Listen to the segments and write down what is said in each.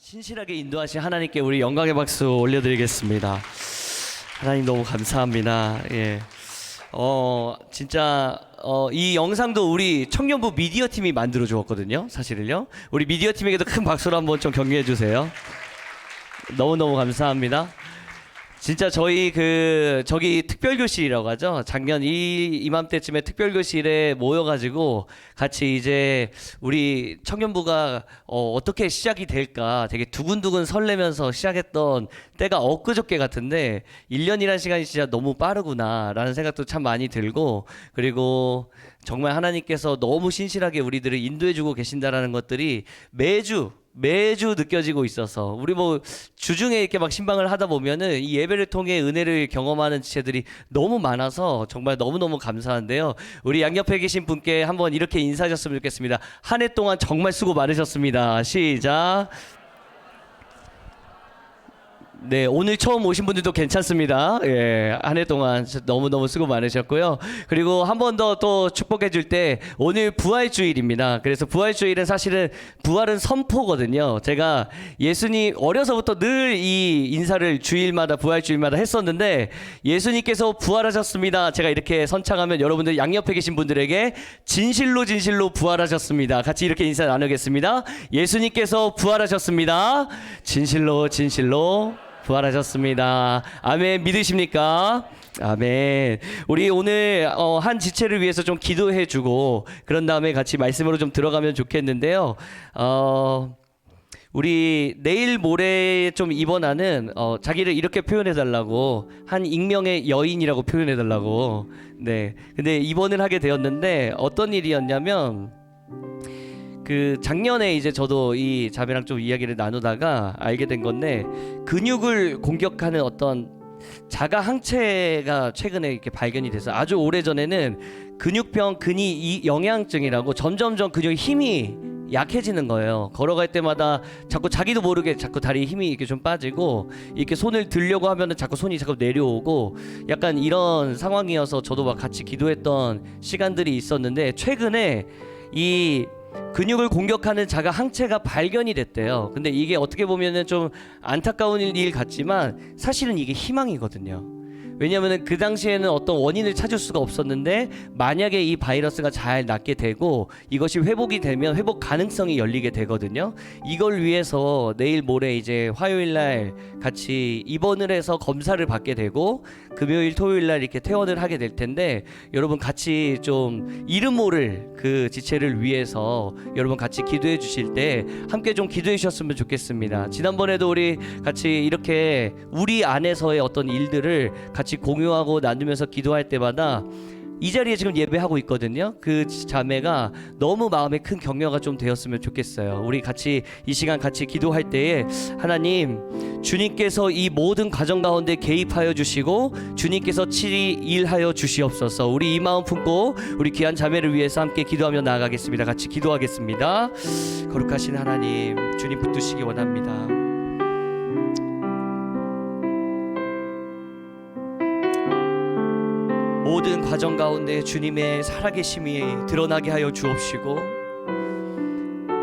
신실하게 인도하신 하나님께 우리 영광의 박수 올려드리겠습니다. 하나님 너무 감사합니다. 예. 진짜 이 영상도 우리 청년부 미디어 팀이 만들어 주었거든요. 사실은요. 우리 미디어 팀에게도 큰 박수로 한번 좀 격려해 주세요. 너무너무 감사합니다. 진짜 저희 저기 특별교실이라고 하죠. 작년 이맘때쯤에 특별교실에 모여가지고 같이 이제 우리 청년부가 어떻게 시작이 될까 되게 두근두근 설레면서 시작했던 때가 엊그저께 같은데 1년이라는 시간이 진짜 너무 빠르구나 라는 생각도 참 많이 들고, 그리고 정말 하나님께서 너무 신실하게 우리들을 인도해주고 계신다라는 것들이 매주 느껴지고 있어서, 우리 뭐 주중에 이렇게 막 신방을 하다 보면은 이 예배를 통해 은혜를 경험하는 지체들이 너무 많아서 정말 너무너무 감사한데요. 우리 양옆에 계신 분께 한번 이렇게 인사하셨으면 좋겠습니다. 한 해 동안 정말 수고 많으셨습니다. 시작. 네, 오늘 처음 오신 분들도 괜찮습니다. 예, 한 해 동안 너무너무 수고 많으셨고요. 그리고 한 번 더 또 축복해 줄 때, 오늘 부활주일입니다. 그래서 부활주일은 사실은 부활은 선포거든요. 제가 예수님 어려서부터 늘 이 인사를 주일마다 부활주일마다 했었는데, 예수님께서 부활하셨습니다. 제가 이렇게 선창하면 여러분들 양옆에 계신 분들에게 진실로 부활하셨습니다. 같이 이렇게 인사 나누겠습니다. 예수님께서 부활하셨습니다. 진실로 부활하셨습니다. 아멘. 믿으십니까? 아멘. 우리 오늘 한 지체를 위해서 좀 기도해주고 그런 다음에 같이 말씀으로 좀 들어가면 좋겠는데요. 우리 내일 모레 좀 입원하는 자기를 이렇게 표현해달라고, 한 익명의 여인이라고 표현해달라고. 네. 근데 입원을 하게 되었는데 어떤 일이었냐면, 작년에 이제 저도 이 자매랑 좀 이야기를 나누다가 알게 된 건데, 근육을 공격하는 어떤 자가 항체가 최근에 이렇게 발견이 돼서, 아주 오래전에는 근육병 근위 영양증이라고 점점점 근육의 힘이 약해지는 거예요. 걸어갈 때마다 자꾸 자기도 모르게 자꾸 다리에 힘이 이렇게 좀 빠지고, 이렇게 손을 들려고 하면은 자꾸 손이 자꾸 내려오고, 약간 이런 상황이어서 저도 막 같이 기도했던 시간들이 있었는데, 최근에 이 근육을 공격하는 자가 항체가 발견이 됐대요. 근데 이게 어떻게 보면은 좀 안타까운 일 같지만 사실은 이게 희망이거든요. 왜냐하면 그 당시에는 어떤 원인을 찾을 수가 없었는데, 만약에 이 바이러스가 잘 낫게 되고 이것이 회복이 되면 회복 가능성이 열리게 되거든요. 이걸 위해서 내일 모레 이제 화요일날 같이 입원을 해서 검사를 받게 되고, 금요일 토요일날 이렇게 퇴원을 하게 될 텐데, 여러분 같이 좀 이름 모를 그 지체를 위해서 여러분 같이 기도해 주실 때 함께 좀 기도해 주셨으면 좋겠습니다. 지난번에도 우리 같이 이렇게 우리 안에서의 어떤 일들을 같이 공유하고 나누면서 기도할 때마다 이 자리에 지금 예배하고 있거든요. 그 자매가 너무 마음에 큰 격려가 좀 되었으면 좋겠어요. 우리 같이 이 시간 같이 기도할 때에, 하나님, 주님께서 이 모든 과정 가운데 개입하여 주시고 주님께서 칠이 일하여 주시옵소서. 우리 이 마음 품고 우리 귀한 자매를 위해서 함께 기도하며 나아가겠습니다. 같이 기도하겠습니다. 거룩하신 하나님, 주님 붙드시기 원합니다. 모든 과정 가운데 주님의 살아계심이 드러나게 하여 주옵시고,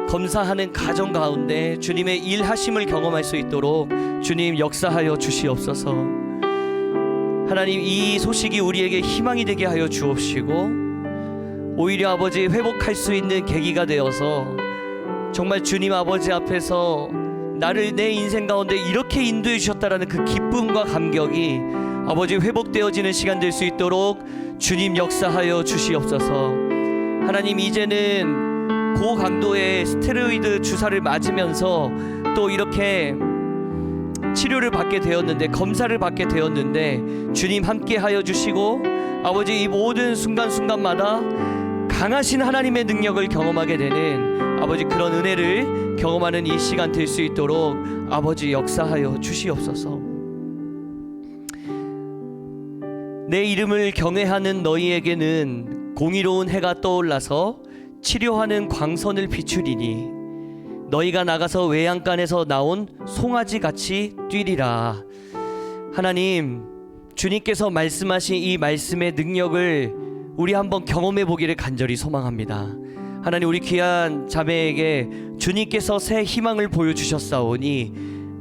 검사하는 과정 가운데 주님의 일하심을 경험할 수 있도록 주님 역사하여 주시옵소서. 하나님, 이 소식이 우리에게 희망이 되게 하여 주옵시고, 오히려 아버지 회복할 수 있는 계기가 되어서 정말 주님 아버지 앞에서 나를 내 인생 가운데 이렇게 인도해 주셨다라는 그 기쁨과 감격이 아버지 회복되어지는 시간 될 수 있도록 주님 역사하여 주시옵소서. 하나님, 이제는 고강도의 스테로이드 주사를 맞으면서 또 이렇게 치료를 받게 되었는데, 검사를 받게 되었는데, 주님 함께 하여 주시고 아버지 이 모든 순간순간마다 강하신 하나님의 능력을 경험하게 되는 아버지 그런 은혜를 경험하는 이 시간 될 수 있도록 아버지 역사하여 주시옵소서. 내 이름을 경외하는 너희에게는 공의로운 해가 떠올라서 치료하는 광선을 비추리니 너희가 나가서 외양간에서 나온 송아지같이 뛰리라. 하나님, 주님께서 말씀하신 이 말씀의 능력을 우리 한번 경험해 보기를 간절히 소망합니다. 하나님, 우리 귀한 자매에게 주님께서 새 희망을 보여주셨사오니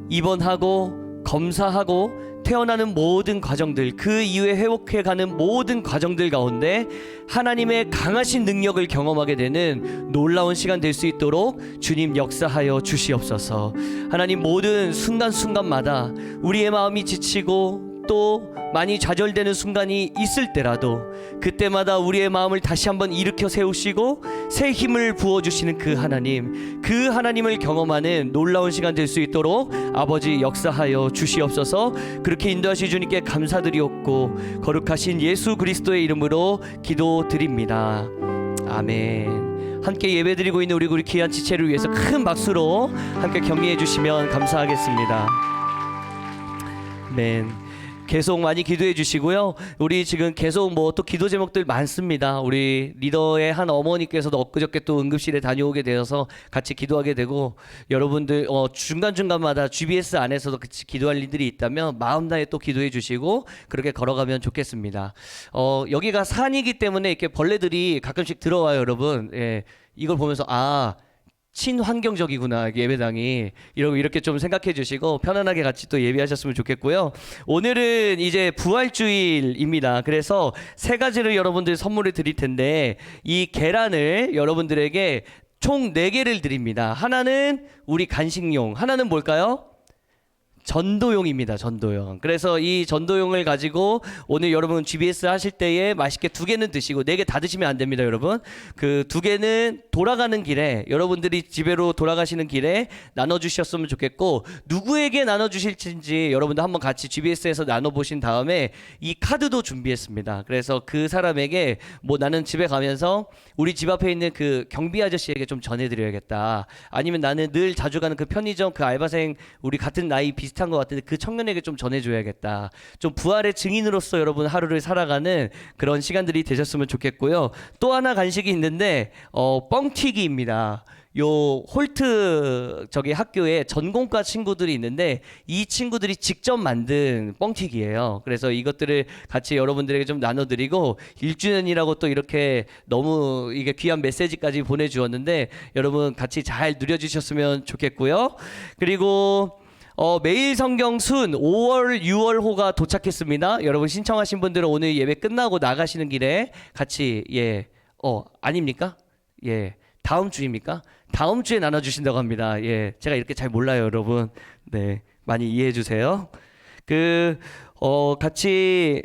입원하고 검사하고 태어나는 모든 과정들, 그 이후에 회복해가는 모든 과정들 가운데 하나님의 강하신 능력을 경험하게 되는 놀라운 시간 될 수 있도록 주님 역사하여 주시옵소서. 하나님, 모든 순간순간마다 우리의 마음이 지치고 또 많이 좌절되는 순간이 있을 때라도 그때마다 우리의 마음을 다시 한번 일으켜 세우시고 새 힘을 부어주시는 그 하나님을 경험하는 놀라운 시간 될 수 있도록 아버지 역사하여 주시옵소서. 그렇게 인도하시 주님께 감사드리옵고 거룩하신 예수 그리스도의 이름으로 기도드립니다. 아멘. 함께 예배드리고 있는 우리 귀한 지체를 위해서 큰 박수로 함께 격려해 주시면 감사하겠습니다. 아멘. 계속 많이 기도해 주시고요. 우리 지금 계속 뭐 또 기도 제목들 많습니다. 우리 리더의 한 어머니께서도 엊그저께 또 응급실에 다녀오게 되어서 같이 기도하게 되고, 여러분들 중간중간마다 GBS 안에서도 같이 기도할 일들이 있다면 마음 다해 또 기도해 주시고 그렇게 걸어가면 좋겠습니다. 여기가 산이기 때문에 이렇게 벌레들이 가끔씩 들어와요, 여러분. 예, 이걸 보면서 친환경적이구나 예배당이, 이렇게 좀 생각해 주시고 편안하게 같이 또 예배하셨으면 좋겠고요. 오늘은 이제 부활주일입니다. 그래서 세 가지를 여러분들 선물을 드릴 텐데, 이 계란을 여러분들에게 총 4개를 드립니다. 하나는 우리 간식용, 하나는 뭘까요? 전도용입니다. 전도용. 그래서 이 전도용을 가지고 오늘 여러분 GBS 하실 때에 맛있게 2개는 드시고 4개 다 드시면 안 됩니다, 여러분. 그 2개는 돌아가는 길에, 여러분들이 집으로 돌아가시는 길에 나눠주셨으면 좋겠고, 누구에게 나눠주실지 여러분들 한번 같이 GBS에서 나눠보신 다음에 이 카드도 준비했습니다. 그래서 그 사람에게 나는 집에 가면서 우리 집 앞에 있는 그 경비 아저씨에게 좀 전해드려야겠다, 아니면 나는 늘 자주 가는 그 편의점 그 알바생, 우리 같은 나이 비슷한 것 같은데 그 청년에게 좀 전해줘야겠다, 좀 부활의 증인으로서 여러분 하루를 살아가는 그런 시간들이 되셨으면 좋겠고요. 또 하나 간식이 있는데 뻥튀기입니다. 요 홀트 학교에 전공과 친구들이 있는데 이 친구들이 직접 만든 뻥튀기예요. 그래서 이것들을 같이 여러분들에게 좀 나눠드리고, 1주년이라고 또 이렇게 너무 이게 귀한 메시지까지 보내주었는데 여러분 같이 잘 누려주셨으면 좋겠고요. 그리고 매일 성경 순 5월 6월호가 도착했습니다. 여러분 신청하신 분들은 오늘 예배 끝나고 나가시는 길에 같이 아닙니까? 다음 주입니까? 다음 주에 나눠주신다고 합니다. 제가 이렇게 잘 몰라요, 여러분. 네, 많이 이해해 주세요. 같이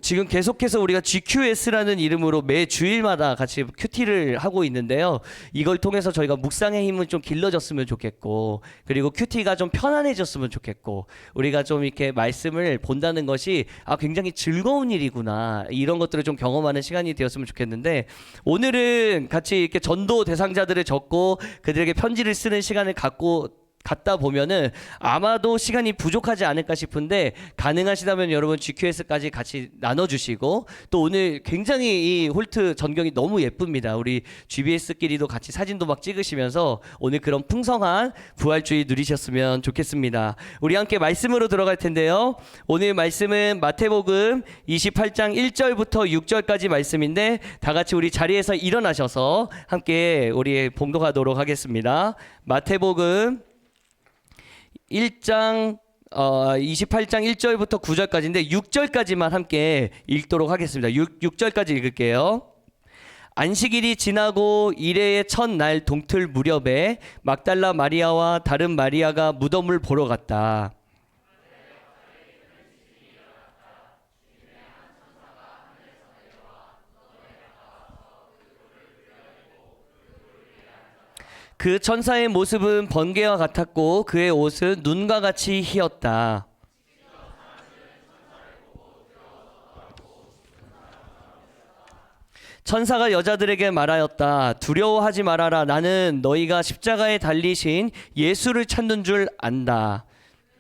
지금 계속해서 우리가 GQS라는 이름으로 매 주일마다 같이 큐티를 하고 있는데요. 이걸 통해서 저희가 묵상의 힘을 좀 길러졌으면 좋겠고, 그리고 큐티가 좀 편안해졌으면 좋겠고, 우리가 좀 이렇게 말씀을 본다는 것이 굉장히 즐거운 일이구나, 이런 것들을 좀 경험하는 시간이 되었으면 좋겠는데, 오늘은 같이 이렇게 전도 대상자들을 적고 그들에게 편지를 쓰는 시간을 갖다 보면은 아마도 시간이 부족하지 않을까 싶은데, 가능하시다면 여러분 GQS까지 같이 나눠주시고, 또 오늘 굉장히 이 홀트 전경이 너무 예쁩니다. 우리 GBS끼리도 같이 사진도 막 찍으시면서 오늘 그런 풍성한 부활주의 누리셨으면 좋겠습니다. 우리 함께 말씀으로 들어갈 텐데요. 오늘 말씀은 마태복음 28장 1절부터 6절까지 말씀인데, 다 같이 우리 자리에서 일어나셔서 함께 우리 봉독하도록 하겠습니다. 마태복음 28장 1절부터 9절까지인데 6절까지만 함께 읽도록 하겠습니다. 6절까지 읽을게요. 안식일이 지나고 이레의 첫날 동틀 무렵에 막달라 마리아와 다른 마리아가 무덤을 보러 갔다. 그 천사의 모습은 번개와 같았고 그의 옷은 눈과 같이 희었다. 천사가 여자들에게 말하였다. 두려워하지 말아라. 나는 너희가 십자가에 달리신 예수를 찾는 줄 안다.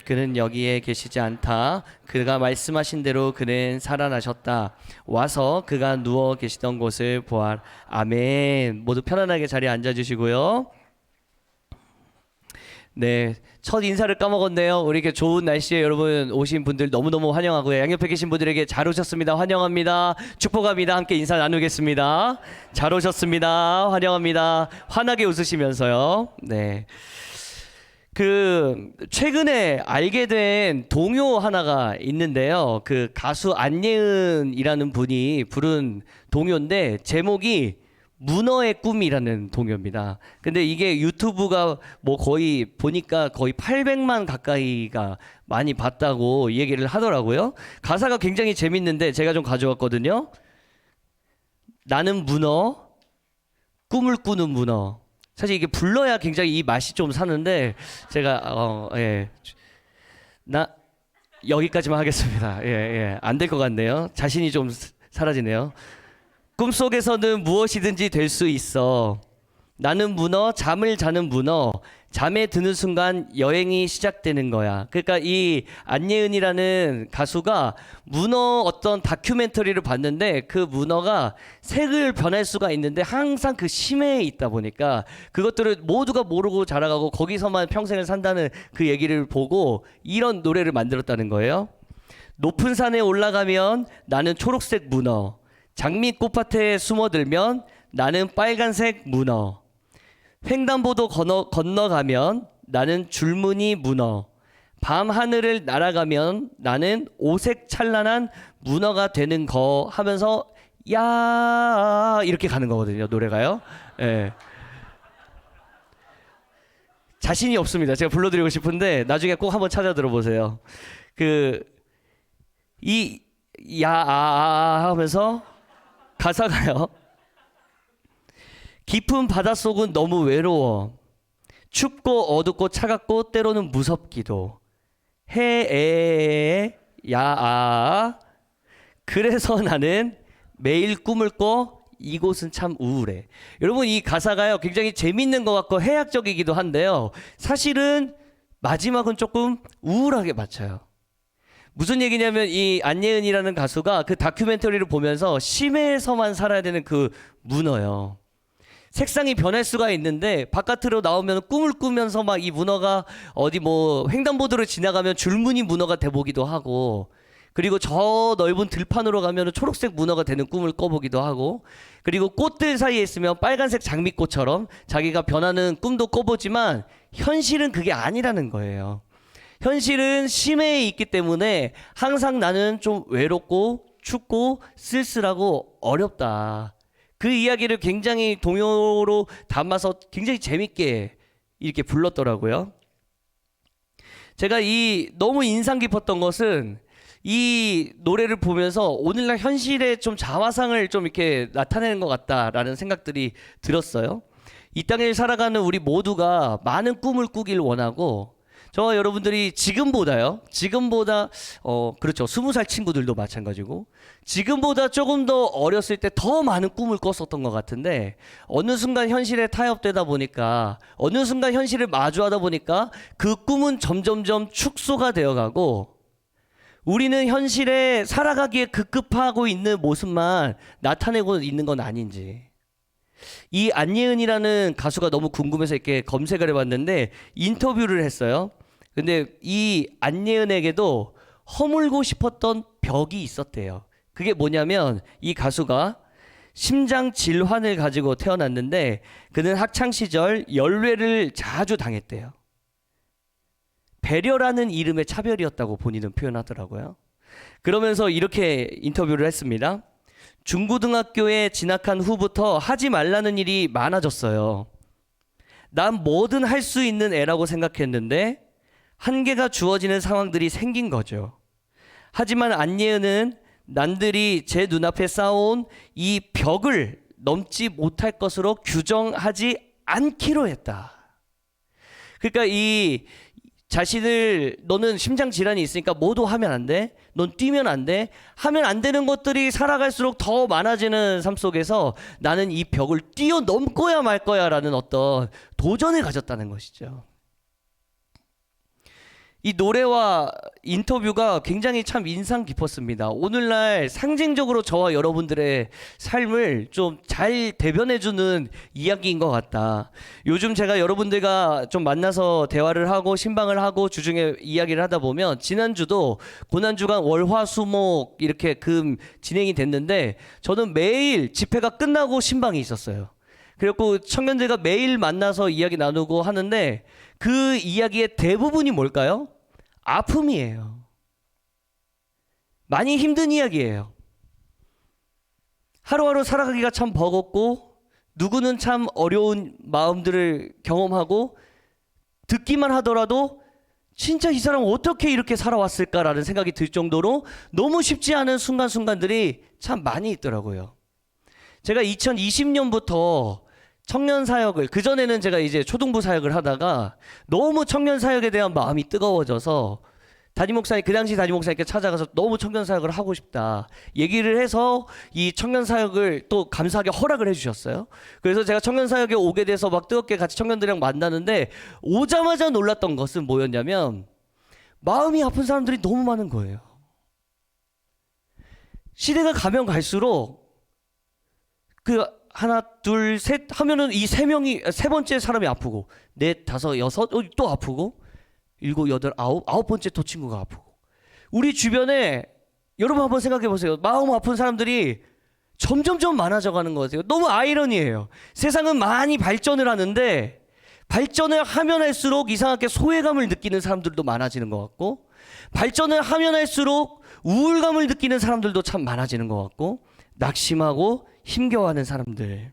그는 여기에 계시지 않다. 그가 말씀하신 대로 그는 살아나셨다. 와서 그가 누워 계시던 곳을 보아. 아멘. 모두 편안하게 자리에 앉아주시고요. 네, 첫 인사를 까먹었네요. 우리 이렇게 좋은 날씨에 여러분 오신 분들 너무너무 환영하고요. 양옆에 계신 분들에게 잘 오셨습니다. 환영합니다. 축복합니다. 함께 인사 나누겠습니다. 잘 오셨습니다. 환영합니다. 환하게 웃으시면서요. 네. 최근에 알게 된 동요 하나가 있는데요. 그 가수 안예은이라는 분이 부른 동요인데 제목이 문어의 꿈이라는 동요입니다. 근데 이게 유튜브가 뭐 거의 보니까 거의 800만 가까이가 많이 봤다고 얘기를 하더라고요. 가사가 굉장히 재밌는데 제가 좀 가져왔거든요. 나는 문어, 꿈을 꾸는 문어. 사실 이게 불러야 굉장히 이 맛이 좀 사는데 제가 예. 나 여기까지만 하겠습니다. 예, 예. 안 될 것 같네요. 자신이 좀 사라지네요. 꿈속에서는 무엇이든지 될 수 있어. 나는 문어, 잠을 자는 문어. 잠에 드는 순간 여행이 시작되는 거야. 그러니까 이 안예은이라는 가수가 문어 어떤 다큐멘터리를 봤는데 그 문어가 색을 변할 수가 있는데 항상 그 심해에 있다 보니까 그것들을 모두가 모르고 자라가고 거기서만 평생을 산다는 그 얘기를 보고 이런 노래를 만들었다는 거예요. 높은 산에 올라가면 나는 초록색 문어. 장미꽃밭에 숨어들면 나는 빨간색 문어. 횡단보도 건너가면 나는 줄무늬 문어. 밤 하늘을 날아가면 나는 오색 찬란한 문어가 되는 거 하면서 야 이렇게 가는 거거든요. 노래가요. 예. 자신이 없습니다. 제가 불러드리고 싶은데 나중에 꼭 한번 찾아 들어보세요. 이 야 하면서 가사가요. 깊은 바닷속은 너무 외로워. 춥고 어둡고 차갑고 때로는 무섭기도. 해에 야 그래서 나는 매일 꿈을 꿔 이곳은 참 우울해. 여러분 이 가사가요 굉장히 재밌는 것 같고 해학적이기도 한데요. 사실은 마지막은 조금 우울하게 맞춰요. 무슨 얘기냐면 이 안예은이라는 가수가 그 다큐멘터리를 보면서 심해에서만 살아야 되는 그 문어요. 색상이 변할 수가 있는데 바깥으로 나오면 꿈을 꾸면서 막 이 문어가 어디 뭐 횡단보도를 지나가면 줄무늬 문어가 돼보기도 하고 그리고 저 넓은 들판으로 가면 초록색 문어가 되는 꿈을 꿔보기도 하고 그리고 꽃들 사이에 있으면 빨간색 장미꽃처럼 자기가 변하는 꿈도 꿔보지만 현실은 그게 아니라는 거예요. 현실은 심해에 있기 때문에 항상 나는 좀 외롭고 춥고 쓸쓸하고 어렵다. 그 이야기를 굉장히 동요로 담아서 굉장히 재밌게 이렇게 불렀더라고요. 제가 너무 인상 깊었던 것은 이 노래를 보면서 오늘날 현실의 좀 자화상을 좀 이렇게 나타내는 것 같다라는 생각들이 들었어요. 이 땅에 살아가는 우리 모두가 많은 꿈을 꾸길 원하고 저와 여러분들이 지금보다 그렇죠. 20살 친구들도 마찬가지고 지금보다 조금 더 어렸을 때 더 많은 꿈을 꿨었던 것 같은데 어느 순간 현실에 타협되다 보니까 어느 순간 현실을 마주하다 보니까 그 꿈은 점점점 축소가 되어가고 우리는 현실에 살아가기에 급급하고 있는 모습만 나타내고 있는 건 아닌지 이 안예은이라는 가수가 너무 궁금해서 이렇게 검색을 해봤는데 인터뷰를 했어요. 근데 이 안예은에게도 허물고 싶었던 벽이 있었대요. 그게 뭐냐면 이 가수가 심장 질환을 가지고 태어났는데 그는 학창 시절 열외를 자주 당했대요. 배려라는 이름의 차별이었다고 본인은 표현하더라고요. 그러면서 이렇게 인터뷰를 했습니다. 중고등학교에 진학한 후부터 하지 말라는 일이 많아졌어요. 난 뭐든 할 수 있는 애라고 생각했는데 한계가 주어지는 상황들이 생긴 거죠. 하지만 안예은은 남들이 제 눈앞에 쌓아온 이 벽을 넘지 못할 것으로 규정하지 않기로 했다. 그러니까 이 자신을 너는 심장 질환이 있으니까 뭐도 하면 안 돼. 넌 뛰면 안 돼. 하면 안 되는 것들이 살아갈수록 더 많아지는 삶 속에서 나는 이 벽을 뛰어넘고야 말 거야라는 어떤 도전을 가졌다는 것이죠. 이 노래와 인터뷰가 굉장히 참 인상 깊었습니다. 오늘날 상징적으로 저와 여러분들의 삶을 좀 잘 대변해주는 이야기인 것 같다. 요즘 제가 여러분들과 좀 만나서 대화를 하고 신방을 하고 주중에 이야기를 하다 보면 지난주도 고난주간 월화수목 이렇게 금 진행이 됐는데 저는 매일 집회가 끝나고 신방이 있었어요. 그리고 청년들과 매일 만나서 이야기 나누고 하는데 그 이야기의 대부분이 뭘까요? 아픔이에요. 많이 힘든 이야기예요. 하루하루 살아가기가 참 버겁고 누구는 참 어려운 마음들을 경험하고 듣기만 하더라도 진짜 이 사람 어떻게 이렇게 살아왔을까라는 생각이 들 정도로 너무 쉽지 않은 순간순간들이 참 많이 있더라고요. 제가 2020년부터 청년 사역을, 그전에는 제가 이제 초등부 사역을 하다가 너무 청년 사역에 대한 마음이 뜨거워져서 그 당시 담임 목사님께 찾아가서 너무 청년 사역을 하고 싶다 얘기를 해서 이 청년 사역을 또 감사하게 허락을 해주셨어요. 그래서 제가 청년 사역에 오게 돼서 막 뜨겁게 같이 청년들이랑 만나는데 오자마자 놀랐던 것은 뭐였냐면 마음이 아픈 사람들이 너무 많은 거예요. 시대가 가면 갈수록 그 하나 둘 셋 하면은 이 세 번째 사람이 아프고 넷 다섯 여섯 또 아프고 일곱 여덟 아홉 번째 또 친구가 아프고 우리 주변에 여러분 한번 생각해 보세요. 마음 아픈 사람들이 점점점 많아져 가는 것 같아요. 너무 아이러니해요. 세상은 많이 발전을 하는데 발전을 하면 할수록 이상하게 소외감을 느끼는 사람들도 많아지는 것 같고 발전을 하면 할수록 우울감을 느끼는 사람들도 참 많아지는 것 같고 낙심하고 힘겨워하는 사람들.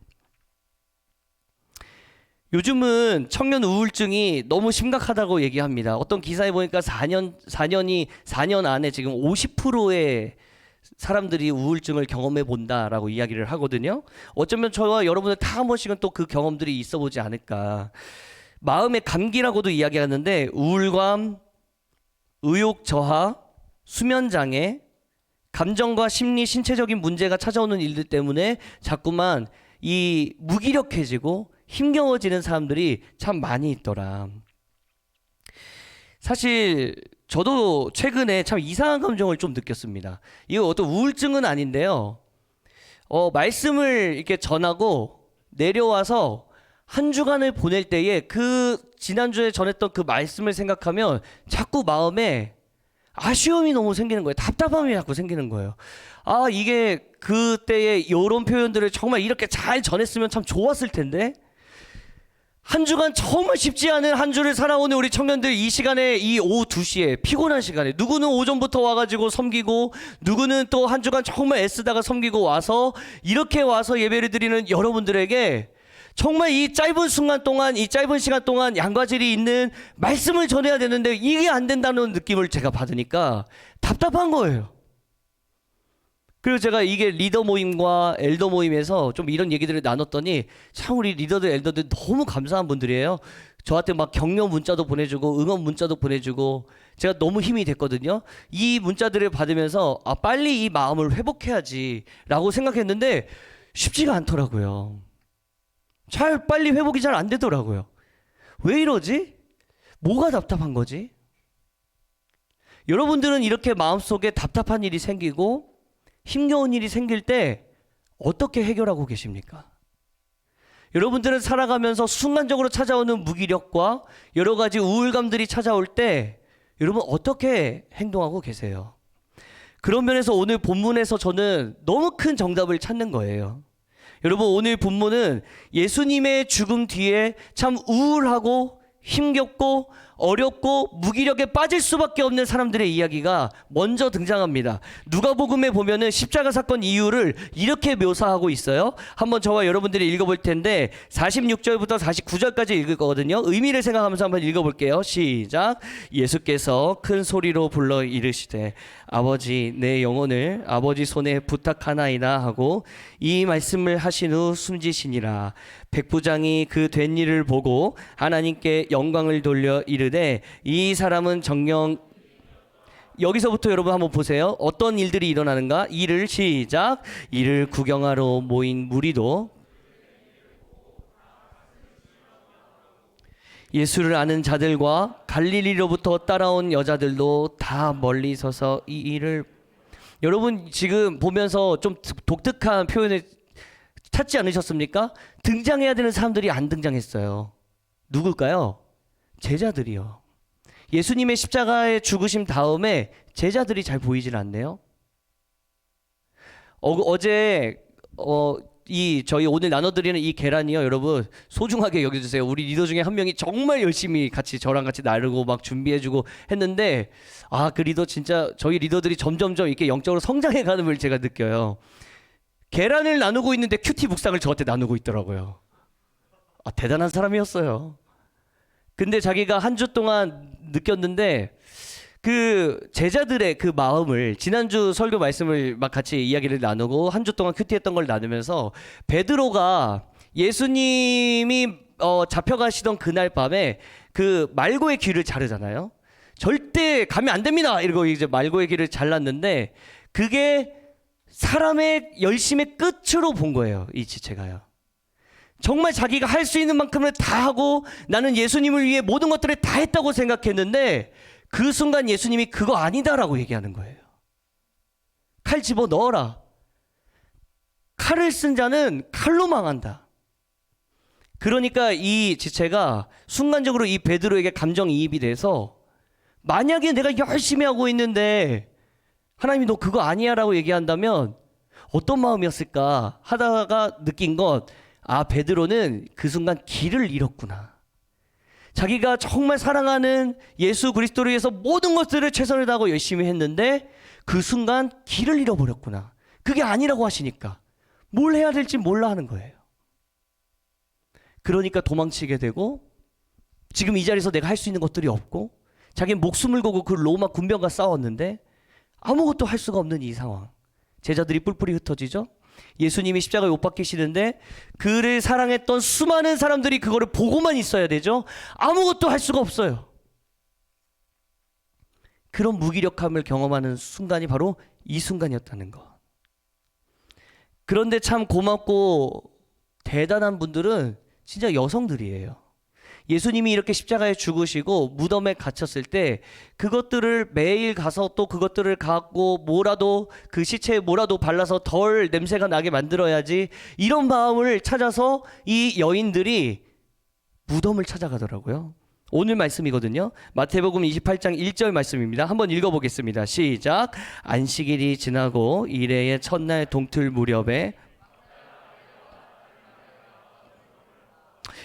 요즘은 청년 우울증이 너무 심각하다고 얘기합니다. 어떤 기사에 보니까 4년 안에 지금 50%의 사람들이 우울증을 경험해 본다라고 이야기를 하거든요. 어쩌면 저와 여러분들 다 한 번씩은 또 그 경험들이 있어 보지 않을까. 마음의 감기라고도 이야기하는데 우울감, 의욕 저하, 수면 장애, 감정과 심리, 신체적인 문제가 찾아오는 일들 때문에 자꾸만 이 무기력해지고 힘겨워지는 사람들이 참 많이 있더라. 사실 저도 최근에 참 이상한 감정을 좀 느꼈습니다. 이거 어떤 우울증은 아닌데요. 말씀을 이렇게 전하고 내려와서 한 주간을 보낼 때에 그 지난주에 전했던 그 말씀을 생각하면 자꾸 마음에 아쉬움이 너무 생기는 거예요. 답답함이 자꾸 생기는 거예요. 아, 이게 그때의 이런 표현들을 정말 이렇게 잘 전했으면 참 좋았을 텐데 한 주간 정말 쉽지 않은 한 주를 살아오는 우리 청년들 이 시간에 이 오후 2시에 피곤한 시간에 누구는 오전부터 와가지고 섬기고 누구는 또 한 주간 정말 애쓰다가 섬기고 와서 이렇게 와서 예배를 드리는 여러분들에게 정말 이 짧은 순간 동안 이 짧은 시간 동안 양과질이 있는 말씀을 전해야 되는데 이게 안 된다는 느낌을 제가 받으니까 답답한 거예요. 그리고 제가 이게 리더 모임과 엘더 모임에서 좀 이런 얘기들을 나눴더니 참 우리 리더들 엘더들 너무 감사한 분들이에요. 저한테 막 격려 문자도 보내주고 응원 문자도 보내주고 제가 너무 힘이 됐거든요. 이 문자들을 받으면서 아 빨리 이 마음을 회복해야지 라고 생각했는데 쉽지가 않더라고요. 빨리 회복이 잘 안 되더라고요. 왜 이러지? 뭐가 답답한 거지? 여러분들은 이렇게 마음속에 답답한 일이 생기고 힘겨운 일이 생길 때 어떻게 해결하고 계십니까? 여러분들은 살아가면서 순간적으로 찾아오는 무기력과 여러 가지 우울감들이 찾아올 때 여러분 어떻게 행동하고 계세요? 그런 면에서 오늘 본문에서 저는 너무 큰 정답을 찾는 거예요. 여러분 오늘 본문은 예수님의 죽음 뒤에 참 우울하고 힘겹고 어렵고 무기력에 빠질 수밖에 없는 사람들의 이야기가 먼저 등장합니다. 누가복음에 보면은 십자가 사건 이유를 이렇게 묘사하고 있어요. 한번 저와 여러분들이 읽어볼 텐데 46절부터 49절까지 읽을 거거든요. 의미를 생각하면서 한번 읽어볼게요. 시작. 예수께서 큰 소리로 불러 이르시되 아버지 내 영혼을 아버지 손에 부탁하나이다 하고 이 말씀을 하신 후 숨지시니라. 백부장이 그 된 일을 보고 하나님께 영광을 돌려 이르되 이 사람은 정녕. 여기서부터 여러분 한번 보세요. 어떤 일들이 일어나는가? 이를 시작. 이를 구경하러 모인 무리도 예수를 아는 자들과 갈릴리로부터 따라온 여자들도 다 멀리 서서 이 일을, 여러분 지금 보면서 좀 독특한 표현을 찾지 않으셨습니까? 등장해야 되는 사람들이 안 등장했어요. 누굴까요? 제자들이요. 예수님의 십자가의 죽으심 다음에 제자들이 잘 보이질 않네요. 어제 저희 오늘 나눠드리는 이 계란이요, 여러분 소중하게 여겨주세요. 우리 리더 중에 한 명이 정말 열심히 같이 저랑 같이 나르고 막 준비해주고 했는데, 그 리더 진짜, 저희 리더들이 점점점 이렇게 영적으로 성장해가는 걸 제가 느껴요. 계란을 나누고 있는데 큐티 묵상을 저한테 나누고 있더라고요. 대단한 사람이었어요. 근데 자기가 한 주 동안 느꼈는데, 그 제자들의 그 마음을, 지난주 설교 말씀을 막 같이 이야기를 나누고 한 주 동안 큐티했던 걸 나누면서, 베드로가 예수님이 잡혀가시던 그날 밤에 그 말고의 귀를 자르잖아요. 절대 가면 안 됩니다 이러고 이제 말고의 귀를 잘랐는데, 그게 사람의 열심의 끝으로 본 거예요. 이 지체가요. 정말 자기가 할 수 있는 만큼을 다 하고 나는 예수님을 위해 모든 것들을 다 했다고 생각했는데, 그 순간 예수님이 그거 아니다라고 얘기하는 거예요. 칼 집어 넣어라. 칼을 쓴 자는 칼로 망한다. 그러니까 이 지체가 순간적으로 이 베드로에게 감정이입이 돼서, 만약에 내가 열심히 하고 있는데 하나님이 너 그거 아니야 라고 얘기한다면 어떤 마음이었을까 하다가 느낀 것, 베드로는 그 순간 길을 잃었구나. 자기가 정말 사랑하는 예수 그리스도를 위해서 모든 것들을 최선을 다하고 열심히 했는데 그 순간 길을 잃어버렸구나. 그게 아니라고 하시니까 뭘 해야 될지 몰라 하는 거예요. 그러니까 도망치게 되고, 지금 이 자리에서 내가 할 수 있는 것들이 없고, 자기는 목숨을 걸고 그 로마 군병과 싸웠는데 아무것도 할 수가 없는 이 상황. 제자들이 뿔뿔이 흩어지죠. 예수님이 십자가에 못 박히시는데 그를 사랑했던 수많은 사람들이 그거를 보고만 있어야 되죠. 아무것도 할 수가 없어요. 그런 무기력함을 경험하는 순간이 바로 이 순간이었다는 것. 그런데 참 고맙고 대단한 분들은 진짜 여성들이에요. 예수님이 이렇게 십자가에 죽으시고 무덤에 갇혔을 때 그것들을 매일 가서 또 그것들을 갖고 뭐라도 그 시체에 뭐라도 발라서 덜 냄새가 나게 만들어야지, 이런 마음을 찾아서 이 여인들이 무덤을 찾아가더라고요. 오늘 말씀이거든요. 마태복음 28장 1절 말씀입니다. 한번 읽어보겠습니다. 시작. 안식일이 지나고 이레의 첫날 동틀 무렵에,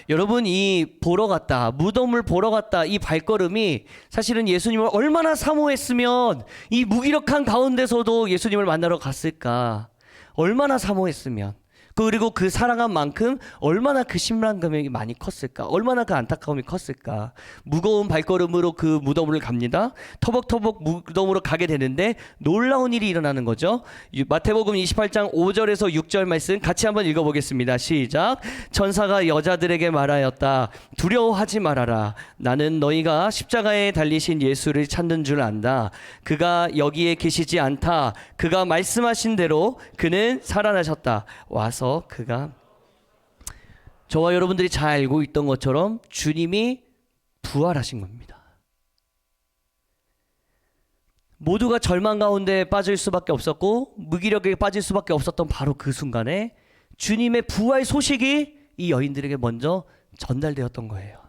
여러분 이 보러 갔다, 무덤을 보러 갔다, 이 발걸음이 사실은 예수님을 얼마나 사모했으면 이 무기력한 가운데서도 예수님을 만나러 갔을까. 얼마나 사모했으면, 그리고 그 사랑한 만큼 얼마나 그 심란감이 많이 컸을까, 얼마나 그 안타까움이 컸을까. 무거운 발걸음으로 그 무덤을 갑니다. 터벅터벅 무덤으로 가게 되는데 놀라운 일이 일어나는 거죠. 마태복음 28장 5절에서 6절 말씀 같이 한번 읽어보겠습니다. 시작. 천사가 여자들에게 말하였다. 두려워하지 말아라. 나는 너희가 십자가에 달리신 예수를 찾는 줄 안다. 그가 여기에 계시지 않다. 그가 말씀하신 대로 그는 살아나셨다. 와서 그가, 저와 여러분들이 잘 알고 있던 것처럼 주님이 부활하신 겁니다. 모두가 절망 가운데 빠질 수밖에 없었고 무기력에 빠질 수밖에 없었던 바로 그 순간에 주님의 부활 소식이 이 여인들에게 먼저 전달되었던 거예요.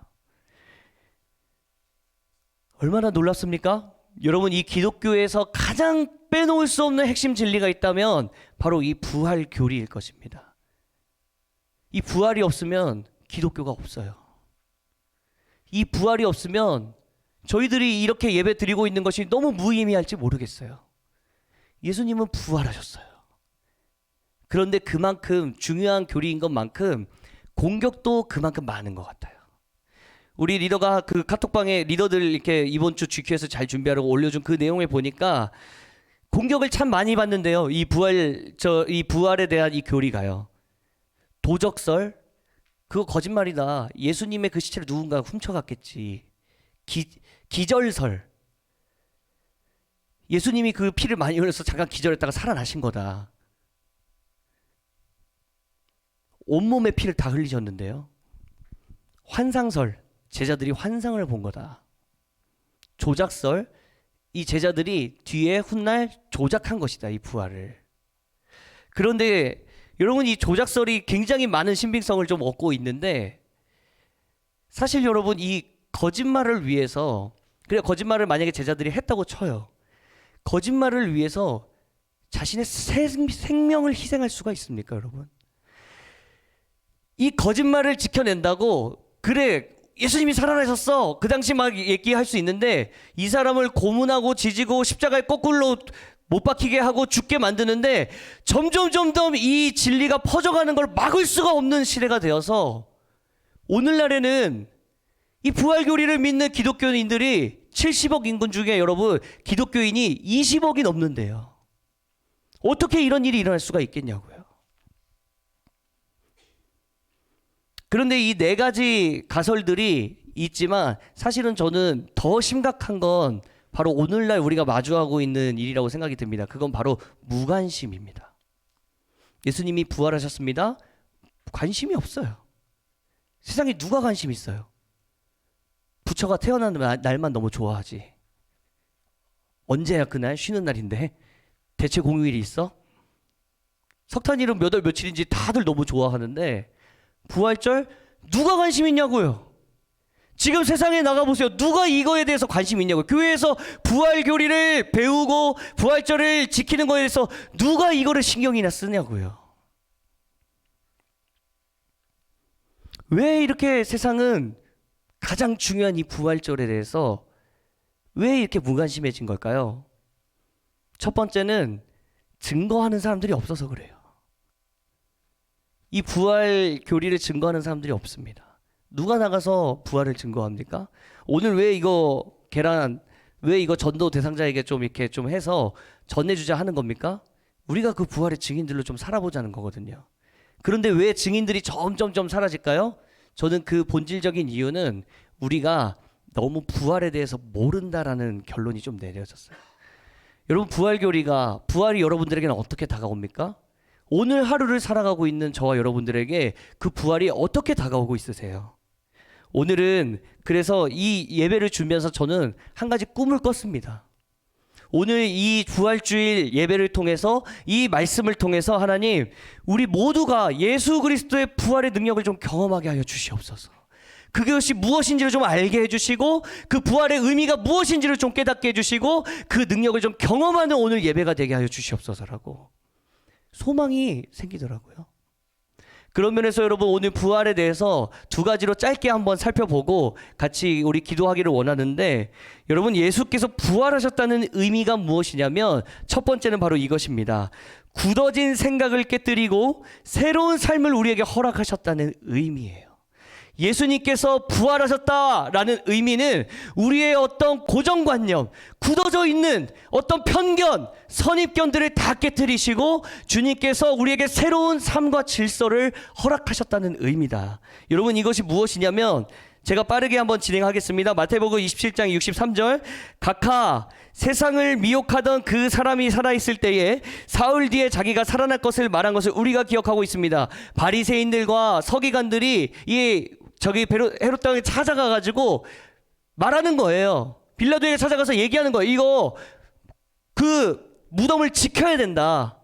얼마나 놀랍습니까? 여러분, 이 기독교에서 가장 빼놓을 수 없는 핵심 진리가 있다면 바로 이 부활 교리일 것입니다. 이 부활이 없으면 기독교가 없어요. 이 부활이 없으면 저희들이 이렇게 예배 드리고 있는 것이 너무 무의미할지 모르겠어요. 예수님은 부활하셨어요. 그런데 그만큼 중요한 교리인 것만큼 공격도 그만큼 많은 것 같아요. 우리 리더가 그 카톡방에 리더들 이렇게 이번 주 GQ에서 잘 준비하라고 올려준 그 내용을 보니까 공격을 참 많이 받는데요. 이 부활에 대한 이 교리가요. 도적설, 그거 거짓말이다. 예수님의 그 시체를 누군가 훔쳐갔겠지. 기절설, 예수님이 그 피를 많이 흘려서 잠깐 기절했다가 살아나신 거다. 온몸에 피를 다 흘리셨는데요. 환상설, 제자들이 환상을 본 거다. 조작설, 이 제자들이 뒤에 훗날 조작한 것이다, 이 부활을. 그런데 여러분, 이 조작설이 굉장히 많은 신빙성을 좀 얻고 있는데, 사실 여러분, 이 거짓말을 위해서, 그래, 거짓말을 만약에 제자들이 했다고 쳐요. 거짓말을 위해서 자신의 생명을 희생할 수가 있습니까, 여러분? 이 거짓말을 지켜낸다고, 그래, 예수님이 살아나셨어, 그 당시 막 얘기할 수 있는데, 이 사람을 고문하고 지지고 십자가에 거꾸로 못 박히게 하고 죽게 만드는데, 점점 이 진리가 퍼져가는 걸 막을 수가 없는 시대가 되어서, 오늘날에는 이 부활교리를 믿는 기독교인들이 70억 인구 중에 여러분, 기독교인이 20억이 넘는데요. 어떻게 이런 일이 일어날 수가 있겠냐고요. 그런데 이 네 가지 가설들이 있지만, 사실은 저는 더 심각한 건 바로 오늘날 우리가 마주하고 있는 일이라고 생각이 듭니다. 그건 바로 무관심입니다. 예수님이 부활하셨습니다. 관심이 없어요. 세상에 누가 관심 있어요? 부처가 태어나는 날만 너무 좋아하지. 언제야 그날? 쉬는 날인데 대체 공휴일이 있어? 석탄일은 몇 월 며칠인지 다들 너무 좋아하는데, 부활절 누가 관심 있냐고요. 지금 세상에 나가보세요. 누가 이거에 대해서 관심 있냐고요. 교회에서 부활교리를 배우고 부활절을 지키는 거에 대해서 누가 이거를 신경이나 쓰냐고요. 왜 이렇게 세상은 가장 중요한 이 부활절에 대해서 왜 이렇게 무관심해진 걸까요? 첫 번째는 증거하는 사람들이 없어서 그래요. 이 부활 교리를 증거하는 사람들이 없습니다. 누가 나가서 부활을 증거합니까? 오늘 왜 이거 계란, 왜 이거 전도 대상자에게 좀 이렇게 좀 해서 전해주자 하는 겁니까? 우리가 그 부활의 증인들로 좀 살아보자는 거거든요. 그런데 왜 증인들이 점점 사라질까요? 저는 그 본질적인 이유는 우리가 너무 부활에 대해서 모른다라는 결론이 좀 내려졌어요. 여러분, 부활이 여러분들에게는 어떻게 다가옵니까? 오늘 하루를 살아가고 있는 저와 여러분들에게 그 부활이 어떻게 다가오고 있으세요? 오늘은 그래서 이 예배를 준비해서 저는 한 가지 꿈을 꿨습니다. 오늘 이 부활주일 예배를 통해서, 이 말씀을 통해서 하나님, 우리 모두가 예수 그리스도의 부활의 능력을 좀 경험하게 하여 주시옵소서. 그것이 무엇인지를 좀 알게 해주시고, 그 부활의 의미가 무엇인지를 좀 깨닫게 해주시고, 그 능력을 좀 경험하는 오늘 예배가 되게 하여 주시옵소서라고 소망이 생기더라고요. 그런 면에서 여러분, 오늘 부활에 대해서 두 가지로 짧게 한번 살펴보고 같이 우리 기도하기를 원하는데, 여러분, 예수께서 부활하셨다는 의미가 무엇이냐면 첫 번째는 바로 이것입니다. 굳어진 생각을 깨뜨리고 새로운 삶을 우리에게 허락하셨다는 의미예요. 예수님께서 부활하셨다라는 의미는 우리의 어떤 고정관념, 굳어져 있는 어떤 편견, 선입견들을 다 깨뜨리시고 주님께서 우리에게 새로운 삶과 질서를 허락하셨다는 의미다. 여러분, 이것이 무엇이냐면, 제가 빠르게 한번 진행하겠습니다. 마태복음 27장 63절. 각하 세상을 미혹하던 그 사람이 살아있을 때에 사흘 뒤에 자기가 살아날 것을 말한 것을 우리가 기억하고 있습니다. 바리새인들과 서기관들이 헤롯 땅에 찾아가가지고 말하는 거예요. 빌라도에게 찾아가서 얘기하는 거예요. 이거 그 무덤을 지켜야 된다.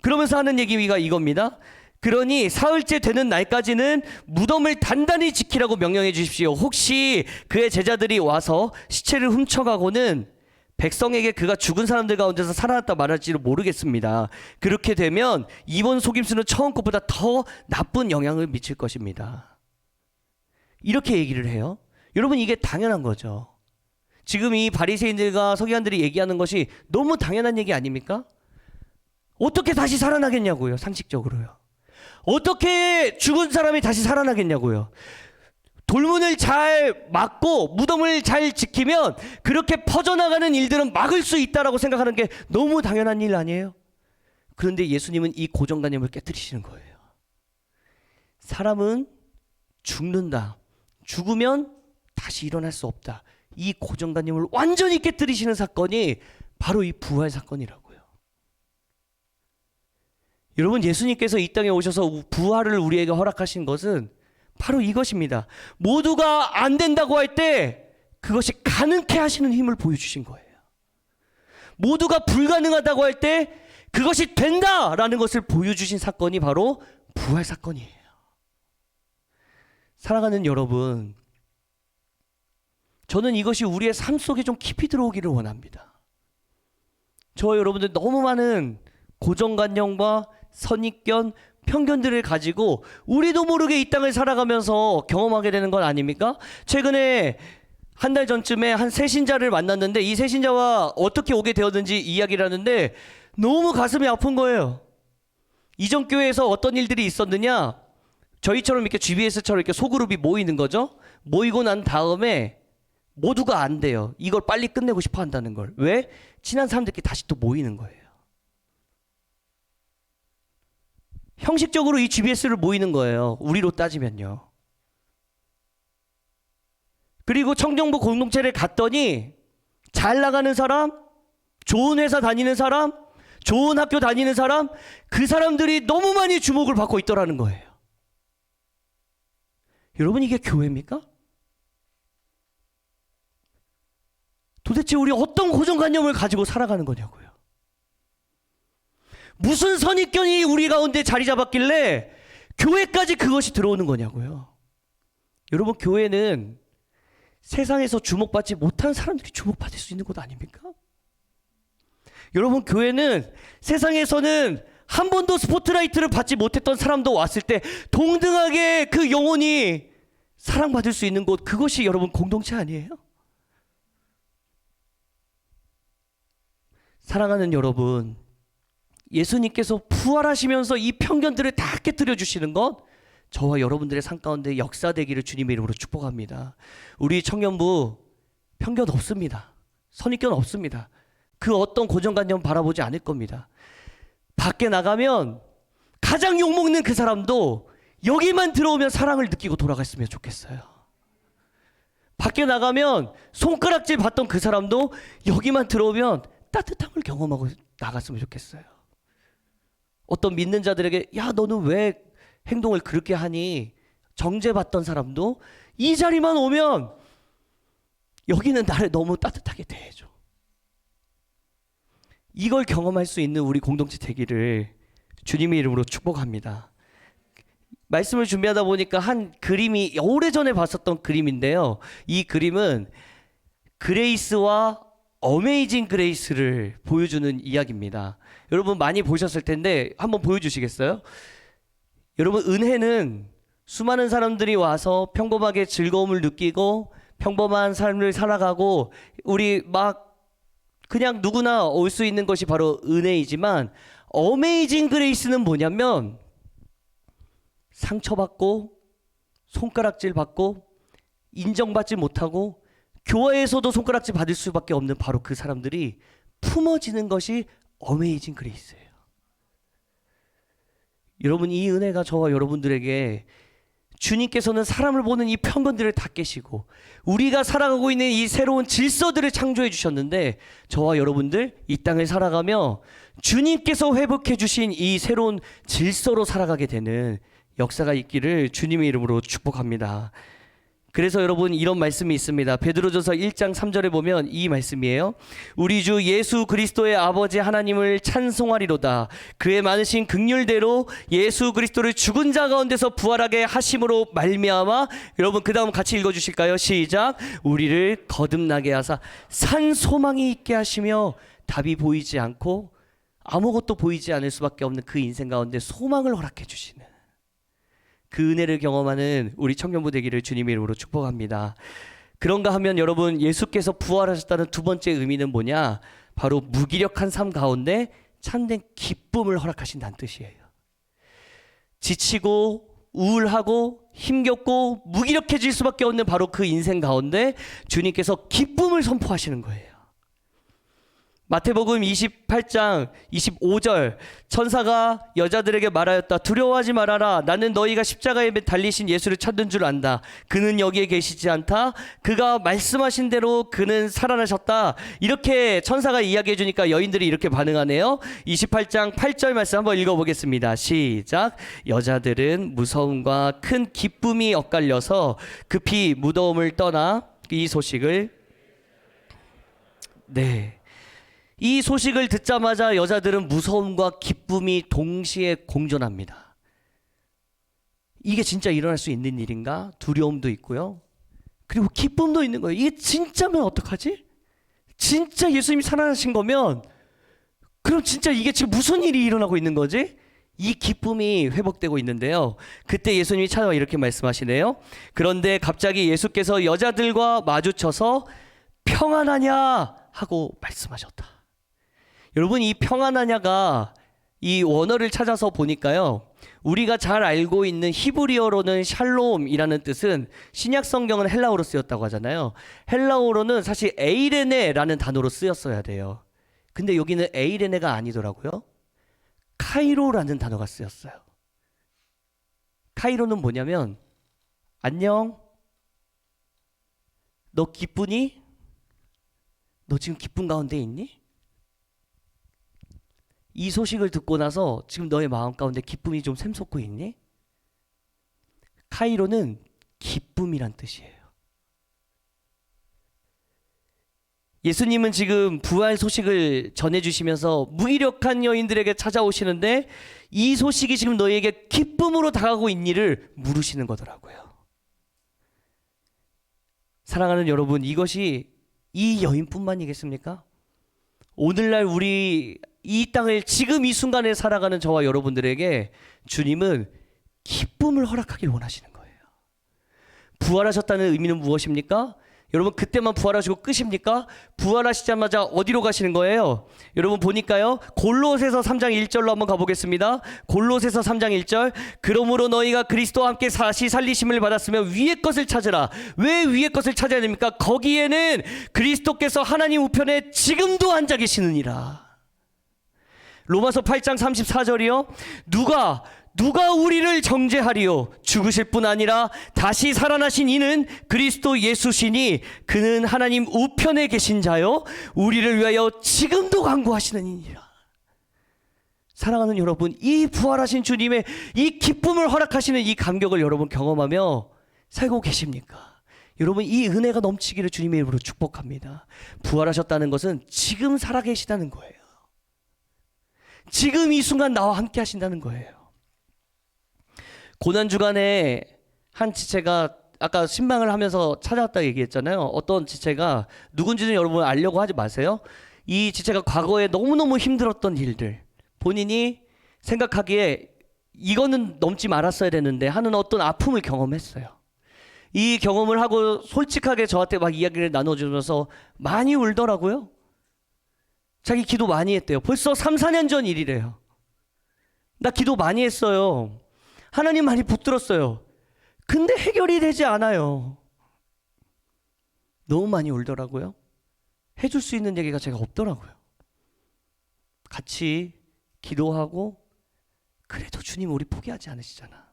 그러면서 하는 얘기가 이겁니다. 그러니 사흘째 되는 날까지는 무덤을 단단히 지키라고 명령해 주십시오. 혹시 그의 제자들이 와서 시체를 훔쳐가고는 백성에게 그가 죽은 사람들 가운데서 살아났다 말할지를 모르겠습니다. 그렇게 되면 이번 속임수는 처음 것보다 더 나쁜 영향을 미칠 것입니다. 이렇게 얘기를 해요. 여러분, 이게 당연한 거죠. 지금 이 바리새인들과 서기관들이 얘기하는 것이 너무 당연한 얘기 아닙니까? 어떻게 다시 살아나겠냐고요, 상식적으로요. 어떻게 죽은 사람이 다시 살아나겠냐고요. 돌문을 잘 막고 무덤을 잘 지키면 그렇게 퍼져나가는 일들은 막을 수 있다라고 생각하는 게 너무 당연한 일 아니에요? 그런데 예수님은 이 고정관념을 깨뜨리시는 거예요. 사람은 죽는다. 죽으면 다시 일어날 수 없다. 이 고정관념을 완전히 깨뜨리시는 사건이 바로 이 부활 사건이라고요. 여러분, 예수님께서 이 땅에 오셔서 부활을 우리에게 허락하신 것은 바로 이것입니다. 모두가 안 된다고 할 때 그것이 가능케 하시는 힘을 보여주신 거예요. 모두가 불가능하다고 할 때 그것이 된다라는 것을 보여주신 사건이 바로 부활 사건이에요. 사랑하는 여러분, 저는 이것이 우리의 삶 속에 좀 깊이 들어오기를 원합니다. 저와 여러분들 너무 많은 고정관념과 선입견, 편견들을 가지고 우리도 모르게 이 땅을 살아가면서 경험하게 되는 건 아닙니까? 최근에 한 달 전쯤에 한 새신자를 만났는데 이 새신자와 어떻게 오게 되었는지 이야기를 하는데 너무 가슴이 아픈 거예요. 이전 교회에서 어떤 일들이 있었느냐? 저희처럼 이렇게 GBS처럼 이렇게 소그룹이 모이는 거죠. 모이고 난 다음에 모두가 안 돼요. 이걸 빨리 끝내고 싶어 한다는 걸. 왜? 친한 사람들끼리 다시 또 모이는 거예요. 형식적으로 이 GBS를 모이는 거예요. 우리로 따지면요. 그리고 청정부 공동체를 갔더니 잘 나가는 사람, 좋은 회사 다니는 사람, 좋은 학교 다니는 사람, 그 사람들이 너무 많이 주목을 받고 있더라는 거예요. 여러분, 이게 교회입니까? 도대체 우리 어떤 고정관념을 가지고 살아가는 거냐고요. 무슨 선입견이 우리 가운데 자리 잡았길래 교회까지 그것이 들어오는 거냐고요. 여러분, 교회는 세상에서 주목받지 못한 사람들이 주목받을 수 있는 곳 아닙니까? 여러분, 교회는 세상에서는 한 번도 스포트라이트를 받지 못했던 사람도 왔을 때 동등하게 그 영혼이 사랑받을 수 있는 곳, 그것이 여러분 공동체 아니에요? 사랑하는 여러분, 예수님께서 부활하시면서 이 편견들을 다 깨뜨려 주시는 것, 저와 여러분들의 삶 가운데 역사되기를 주님의 이름으로 축복합니다. 우리 청년부 편견 없습니다. 선입견 없습니다. 그 어떤 고정관념 바라보지 않을 겁니다. 밖에 나가면 가장 욕먹는 그 사람도 여기만 들어오면 사랑을 느끼고 돌아갔으면 좋겠어요. 밖에 나가면 손가락질 받던 그 사람도 여기만 들어오면 따뜻함을 경험하고 나갔으면 좋겠어요. 어떤 믿는 자들에게 야, 너는 왜 행동을 그렇게 하니? 정죄받던 사람도 이 자리만 오면 여기는 나를 너무 따뜻하게 대해줘. 이걸 경험할 수 있는 우리 공동체 되기를 주님의 이름으로 축복합니다. 말씀을 준비하다 보니까 한 그림이 오래전에 봤었던 그림인데요. 이 그림은 그레이스와 어메이징 그레이스를 보여주는 이야기입니다. 여러분 많이 보셨을 텐데 한번 보여주시겠어요? 여러분, 은혜는 수많은 사람들이 와서 평범하게 즐거움을 느끼고 평범한 삶을 살아가고 우리 막 그냥 누구나 올 수 있는 것이 바로 은혜이지만, 어메이징 그레이스는 뭐냐면 상처받고 손가락질 받고 인정받지 못하고 교회에서도 손가락질 받을 수밖에 없는 바로 그 사람들이 품어지는 것이 어메이징 그레이스예요. 여러분, 이 은혜가 저와 여러분들에게 주님께서는 사람을 보는 이 편견들을 다 깨시고 우리가 살아가고 있는 이 새로운 질서들을 창조해 주셨는데, 저와 여러분들 이 땅을 살아가며 주님께서 회복해 주신 이 새로운 질서로 살아가게 되는 역사가 있기를 주님의 이름으로 축복합니다. 그래서 여러분, 이런 말씀이 있습니다. 베드로전서 1장 3절에 보면 이 말씀이에요. 우리 주 예수 그리스도의 아버지 하나님을 찬송하리로다. 그의 많으신 긍휼대로 예수 그리스도를 죽은 자 가운데서 부활하게 하심으로 말미암아, 여러분 그 다음 같이 읽어주실까요? 시작. 우리를 거듭나게 하사 산 소망이 있게 하시며, 답이 보이지 않고 아무것도 보이지 않을 수밖에 없는 그 인생 가운데 소망을 허락해 주시는 그 은혜를 경험하는 우리 청년부 되기를 주님의 이름으로 축복합니다. 그런가 하면 여러분, 예수께서 부활하셨다는 두 번째 의미는 뭐냐? 바로 무기력한 삶 가운데 참된 기쁨을 허락하신다는 뜻이에요. 지치고 우울하고 힘겹고 무기력해질 수밖에 없는 바로 그 인생 가운데 주님께서 기쁨을 선포하시는 거예요. 마태복음 28장 25절 천사가 여자들에게 말하였다. 두려워하지 말아라. 나는 너희가 십자가에 달리신 예수를 찾는 줄 안다. 그는 여기에 계시지 않다. 그가 말씀하신 대로 그는 살아나셨다. 이렇게 천사가 이야기해 주니까 여인들이 이렇게 반응하네요. 28장 8절 말씀 한번 읽어보겠습니다. 시작. 여자들은 무서움과 큰 기쁨이 엇갈려서 급히 무덤을 떠나 이 소식을 이 소식을 듣자마자 여자들은 무서움과 기쁨이 동시에 공존합니다. 이게 진짜 일어날 수 있는 일인가? 두려움도 있고요. 그리고 기쁨도 있는 거예요. 이게 진짜면 어떡하지? 진짜 예수님이 살아나신 거면 그럼 진짜 이게 지금 무슨 일이 일어나고 있는 거지? 이 기쁨이 회복되고 있는데요. 그때 예수님이 찾아와 이렇게 말씀하시네요. 그런데 갑자기 예수께서 여자들과 마주쳐서 평안하냐 하고 말씀하셨다. 여러분, 이 평안하냐가 이 원어를 찾아서 보니까요, 우리가 잘 알고 있는 히브리어로는 샬롬이라는 뜻은 신약 성경은 헬라어로 쓰였다고 하잖아요. 헬라어로는 사실 에이레네라는 단어로 쓰였어야 돼요. 근데 여기는 에이레네가 아니더라고요. 카이로라는 단어가 쓰였어요. 카이로는 뭐냐면 안녕, 너 기쁘니? 너 지금 기쁜 가운데 있니? 이 소식을 듣고 나서 지금 너의 마음 가운데 기쁨이 좀 샘솟고 있니? 카이로는 기쁨이란 뜻이에요. 예수님은 지금 부활 소식을 전해주시면서 무기력한 여인들에게 찾아오시는데 이 소식이 지금 너희에게 기쁨으로 다가오고 있니를 물으시는 거더라고요. 사랑하는 여러분, 이것이 이 여인뿐만이겠습니까? 오늘날 우리 이 땅을 지금 이 순간에 살아가는 저와 여러분들에게 주님은 기쁨을 허락하길 원하시는 거예요. 부활하셨다는 의미는 무엇입니까? 여러분, 그때만 부활하시고 끝입니까? 부활하시자마자 어디로 가시는 거예요? 여러분 보니까요, 골로새서 3장 1절로 한번 가보겠습니다. 골로새서 3장 1절. 그러므로 너희가 그리스도와 함께 다시 살리심을 받았으면 위의 것을 찾으라. 왜 위의 것을 찾아야 됩니까? 거기에는 그리스도께서 하나님 우편에 지금도 앉아 계시느니라. 로마서 8장 34절이요. 누가 우리를 정죄하리요? 죽으실 뿐 아니라 다시 살아나신 이는 그리스도 예수시니 그는 하나님 우편에 계신 자요 우리를 위하여 지금도 간구하시는 이니라. 사랑하는 여러분, 이 부활하신 주님의 이 기쁨을 허락하시는 이 감격을 여러분 경험하며 살고 계십니까? 여러분, 이 은혜가 넘치기를 주님의 이름으로 축복합니다. 부활하셨다는 것은 지금 살아계시다는 거예요. 지금 이 순간 나와 함께 하신다는 거예요. 고난주간에 한 지체가 아까 신방을 하면서 찾아왔다 얘기했잖아요. 어떤 지체가 누군지는 여러분 알려고 하지 마세요. 이 지체가 과거에 너무너무 힘들었던 일들, 본인이 생각하기에 이거는 넘지 말았어야 되는데 하는 어떤 아픔을 경험했어요. 이 경험을 하고 솔직하게 저한테 막 이야기를 나눠주면서 많이 울더라고요. 자기 기도 많이 했대요. 벌써 3, 4년 전 일이래요. 나 기도 많이 했어요. 하나님 많이 붙들었어요. 근데 해결이 되지 않아요. 너무 많이 울더라고요. 해줄 수 있는 얘기가 제가 없더라고요. 같이 기도하고 그래도 주님 우리 포기하지 않으시잖아.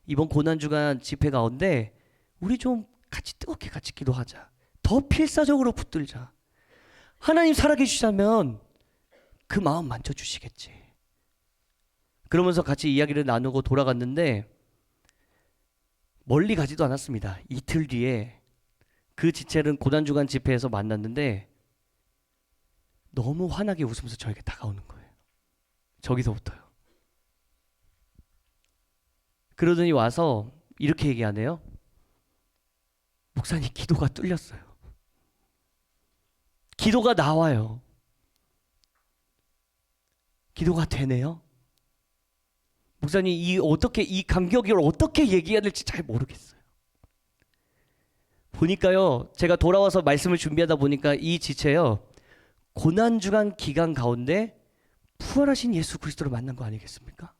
이번 고난주간 집회 가운데 우리 좀 같이 뜨겁게 같이 기도하자. 더 필사적으로 붙들자. 하나님 살아계시자면 그 마음 만져주시겠지. 그러면서 같이 이야기를 나누고 돌아갔는데 멀리 가지도 않았습니다. 이틀 뒤에 그 지체는 고난주간 집회에서 만났는데 너무 환하게 웃으면서 저에게 다가오는 거예요. 저기서부터요. 그러더니 와서 이렇게 얘기하네요. 목사님, 기도가 뚫렸어요. 기도가 나와요. 기도가 되네요. 목사님, 이 감격을 어떻게 얘기해야 될지 잘 모르겠어요. 보니까요, 제가 돌아와서 말씀을 준비하다 보니까 이 지체요, 고난주간 기간 가운데 부활하신 예수 그리스도를 만난 거 아니겠습니까?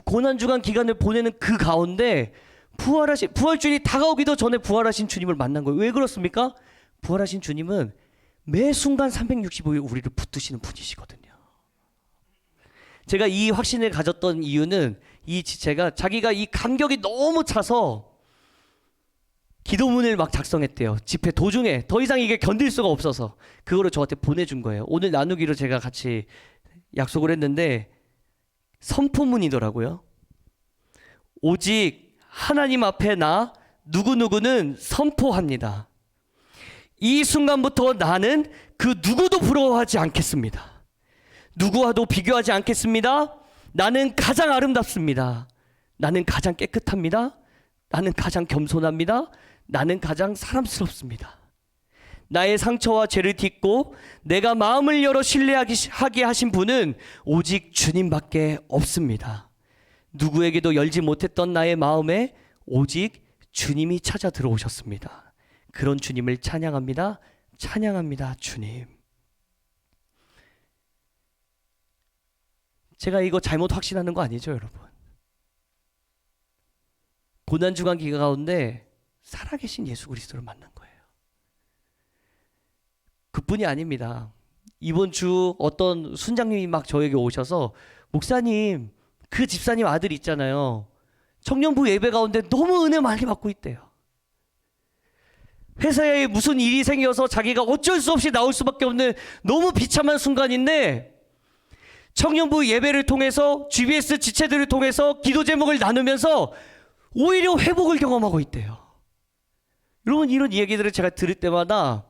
고난주간 기간을 보내는 그 가운데 부활주일이 다가오기도 전에 부활하신 주님을 만난 거예요. 왜 그렇습니까? 부활하신 주님은 매 순간 365일 우리를 붙드시는 분이시거든요. 제가 이 확신을 가졌던 이유는 이 지체가 자기가 이 감격이 너무 차서 기도문을 막 작성했대요. 집회 도중에 더 이상 이게 견딜 수가 없어서 그거를 저한테 보내준 거예요. 오늘 나누기로 제가 같이 약속을 했는데 선포문이더라고요. 오직 하나님 앞에 나 누구누구는 선포합니다. 이 순간부터 나는 그 누구도 부러워하지 않겠습니다. 누구와도 비교하지 않겠습니다. 나는 가장 아름답습니다. 나는 가장 깨끗합니다. 나는 가장 겸손합니다. 나는 가장 사람스럽습니다. 나의 상처와 죄를 딛고 내가 마음을 열어 신뢰하게 하신 분은 오직 주님밖에 없습니다. 누구에게도 열지 못했던 나의 마음에 오직 주님이 찾아 들어오셨습니다. 그런 주님을 찬양합니다. 찬양합니다, 주님. 제가 이거 잘못 확신하는 거 아니죠, 여러분? 고난주간 기간 가운데 살아계신 예수 그리스도를 만난 거예요. 그뿐이 아닙니다. 이번 주 어떤 순장님이 막 저에게 오셔서 목사님, 그 집사님 아들 있잖아요. 청년부 예배 가운데 너무 은혜 많이 받고 있대요. 회사에 무슨 일이 생겨서 자기가 어쩔 수 없이 나올 수밖에 없는 너무 비참한 순간인데 청년부 예배를 통해서 GBS 지체들을 통해서 기도 제목을 나누면서 오히려 회복을 경험하고 있대요. 여러분, 이런 이야기들을 제가 들을 때마다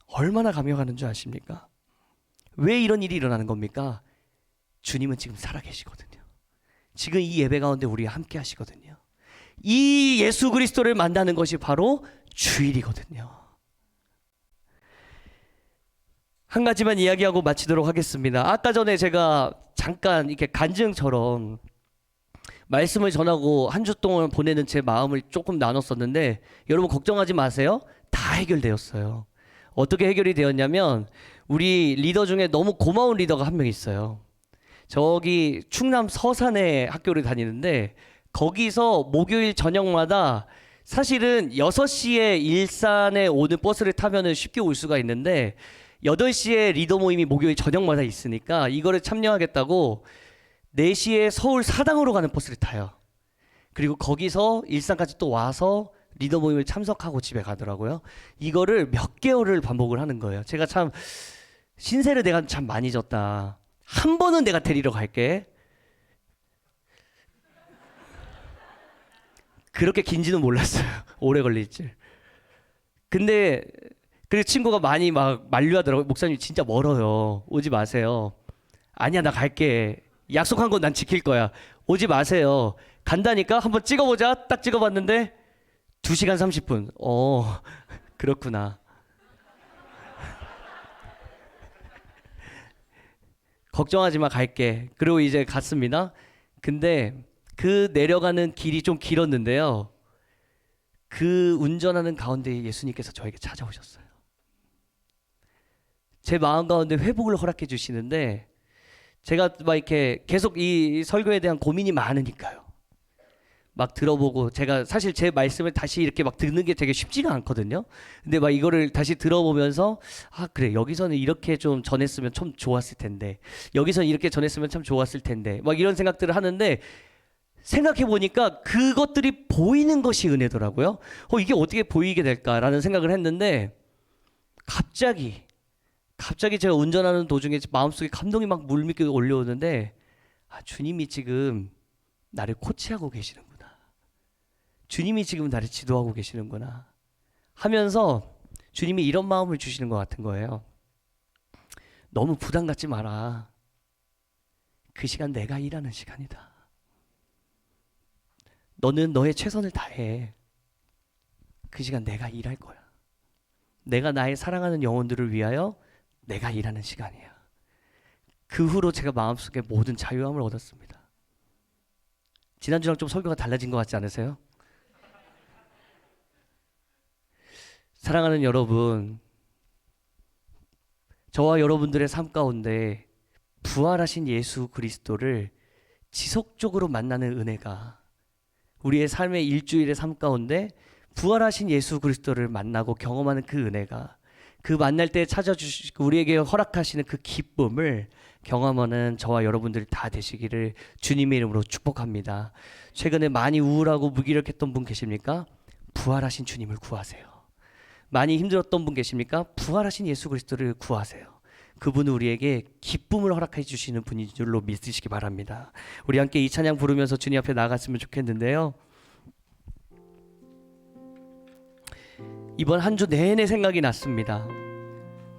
얼마나 감격하는 줄 아십니까? 왜 이런 일이 일어나는 겁니까? 주님은 지금 살아계시거든요. 지금 이 예배 가운데 우리와 함께 하시거든요. 이 예수 그리스도를 만나는 것이 바로 주일이거든요. 한 가지만 이야기하고 마치도록 하겠습니다. 아까 전에 제가 잠깐 이렇게 간증처럼 말씀을 전하고 한 주 동안 보내는 제 마음을 조금 나눴었는데 여러분 걱정하지 마세요. 다 해결되었어요. 어떻게 해결이 되었냐면 우리 리더 중에 너무 고마운 리더가 한 명 있어요. 저기 충남 서산에 학교를 다니는데 거기서 목요일 저녁마다 사실은 6시에 일산에 오는 버스를 타면은 쉽게 올 수가 있는데 8시에 리더 모임이 목요일 저녁마다 있으니까 이거를 참여하겠다고 4시에 서울 사당으로 가는 버스를 타요. 그리고 거기서 일산까지 또 와서 리더 모임을 참석하고 집에 가더라고요. 이거를 몇 개월을 반복을 하는 거예요. 제가 참 신세를 내가 참 많이 졌다. 한 번은 내가 데리러 갈게. 그렇게 긴지는 몰랐어요. 오래 걸릴 줄. 근데 그 친구가 많이 막 만류하더라고요. 목사님 진짜 멀어요. 오지 마세요. 아니야, 나 갈게. 약속한 건 난 지킬 거야. 오지 마세요. 간다니까? 한번 찍어보자. 딱 찍어봤는데 2시간 30분. 그렇구나. 걱정하지 마, 갈게. 그리고 이제 갔습니다. 근데 그 내려가는 길이 좀 길었는데요. 그 운전하는 가운데 예수님께서 저에게 찾아오셨어요. 제 마음 가운데 회복을 허락해 주시는데 제가 막 이렇게 계속 이 설교에 대한 고민이 많으니까요. 막 들어보고 제가 사실 제 말씀을 다시 이렇게 막 듣는 게 되게 쉽지가 않거든요. 근데 막 이거를 다시 들어보면서 그래, 여기서는 이렇게 좀 전했으면 참 좋았을 텐데 여기서는 이렇게 전했으면 참 좋았을 텐데 막 이런 생각들을 하는데 생각해 보니까 그것들이 보이는 것이 은혜더라고요. 이게 어떻게 보이게 될까라는 생각을 했는데 갑자기 제가 운전하는 도중에 마음속에 감동이 막 물밀게 올려오는데 주님이 지금 나를 코치하고 계시는구나. 주님이 지금 나를 지도하고 계시는구나 하면서 주님이 이런 마음을 주시는 것 같은 거예요. 너무 부담 갖지 마라. 그 시간 내가 일하는 시간이다. 너는 너의 최선을 다해. 그 시간 내가 일할 거야. 내가 나의 사랑하는 영혼들을 위하여 내가 일하는 시간이야. 그 후로 제가 마음속에 모든 자유함을 얻었습니다. 지난주랑 좀 설교가 달라진 것 같지 않으세요? 사랑하는 여러분, 저와 여러분들의 삶 가운데 부활하신 예수 그리스도를 지속적으로 만나는 은혜가 우리의 삶의 일주일의 삶 가운데 부활하신 예수 그리스도를 만나고 경험하는 그 은혜가 그 만날 때 찾아주시고 우리에게 허락하시는 그 기쁨을 경험하는 저와 여러분들이 다 되시기를 주님의 이름으로 축복합니다. 최근에 많이 우울하고 무기력했던 분 계십니까? 부활하신 주님을 구하세요. 많이 힘들었던 분 계십니까? 부활하신 예수 그리스도를 구하세요. 그분은 우리에게 기쁨을 허락해 주시는 분인 줄로 믿으시기 바랍니다. 우리 함께 이 찬양 부르면서 주님 앞에 나갔으면 좋겠는데요. 이번 한 주 내내 생각이 났습니다.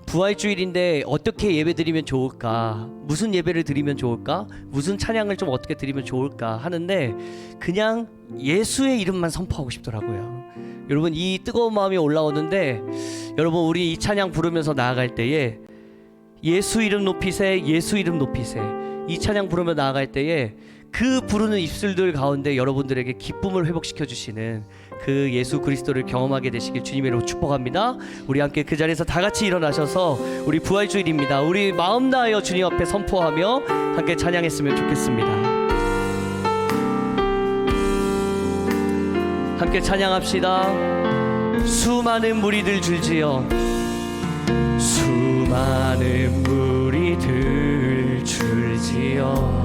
부활주일인데 어떻게 예배 드리면 좋을까? 무슨 예배를 드리면 좋을까? 무슨 찬양을 좀 어떻게 드리면 좋을까? 하는데 그냥 예수의 이름만 선포하고 싶더라고요. 여러분, 이 뜨거운 마음이 올라오는데 여러분, 우리 이 찬양 부르면서 나아갈 때에 예수 이름 높이세, 예수 이름 높이세, 이 찬양 부르며 나아갈 때에 그 부르는 입술들 가운데 여러분들에게 기쁨을 회복시켜 주시는 그 예수 그리스도를 경험하게 되시길 주님의 이름으로 축복합니다. 우리 함께 그 자리에서 다 같이 일어나셔서 우리 부활주일입니다. 우리 마음 다하여 주님 앞에 선포하며 함께 찬양했으면 좋겠습니다. 함께 찬양합시다. 수많은 무리들 줄지어, 수많은 무리들 줄지어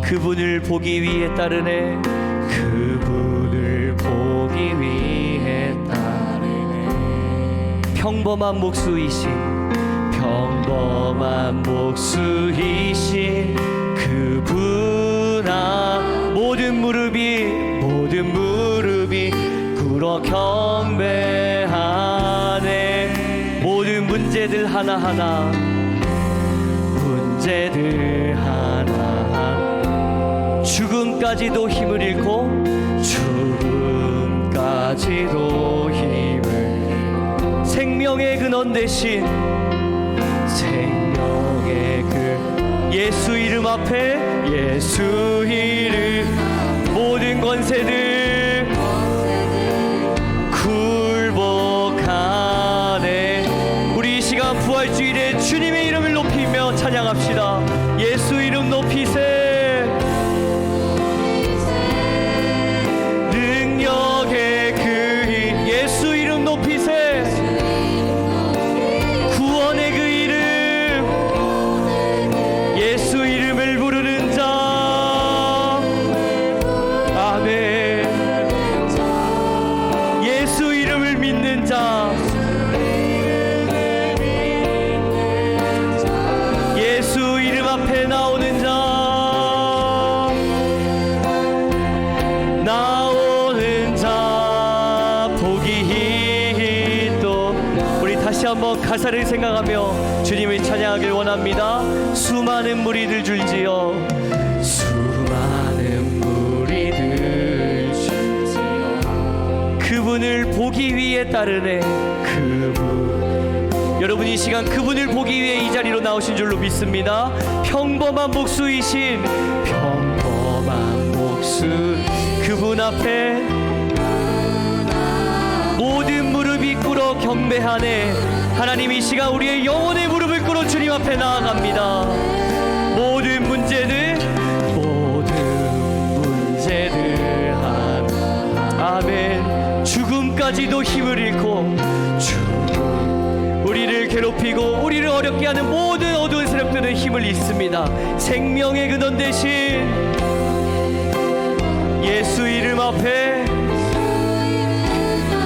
그분을 보기 위해 따르네, 그분을 보기 위해 따르네. 평범한 목수이신, 평범한 목수이신 그분 앞 모든 무릎이 꿇어 경배하네. 모든 문제들 하나하나, 문제들 하나하나, 죽음까지도 힘을 잃고, 죽음까지도 힘을, 생명의 근원 대신, 생명의 그 예수 이름 앞에, 예수 이름 모든 권세들 굴복하네. 우리 이 시간 부활주일에 주님의 이름을 높이며 찬양합시다. 예수 이름 높이세. 능력의 그 힘, 예수 이름 높이세. 구원의 그 이름, 예수 이름을 부르는 자. 아멘. 예수 이름을 믿는 자, 예수 이름 앞에 나오는 자, 나오는 자 복이 또. 우리 다시 한번 가사를 생각하며 주님을 찬양하길 원합니다. 수많은 무리들 줄지어, 수많은 무리들 줄지어 그분을 보기 위해 따르네. 그분, 여러분 이 시간 그분을 보기 위해 이 자리로 나오신 줄로 믿습니다. 평범한 목수이신, 평범한 목수 그분 앞에 모든 무릎이 꿇어 경배하네. 하나님 이 시간 우리의 영혼의 무릎을 꿇어 주님 앞에 나아갑니다. 모든 문제들 아멘. 죽음까지도 힘을 잃고, 우리를 괴롭히고 우리를 어렵게 하는 모든 어두운 세력들은 힘을 잃습니다. 생명의 근원 대신 예수 이름 앞에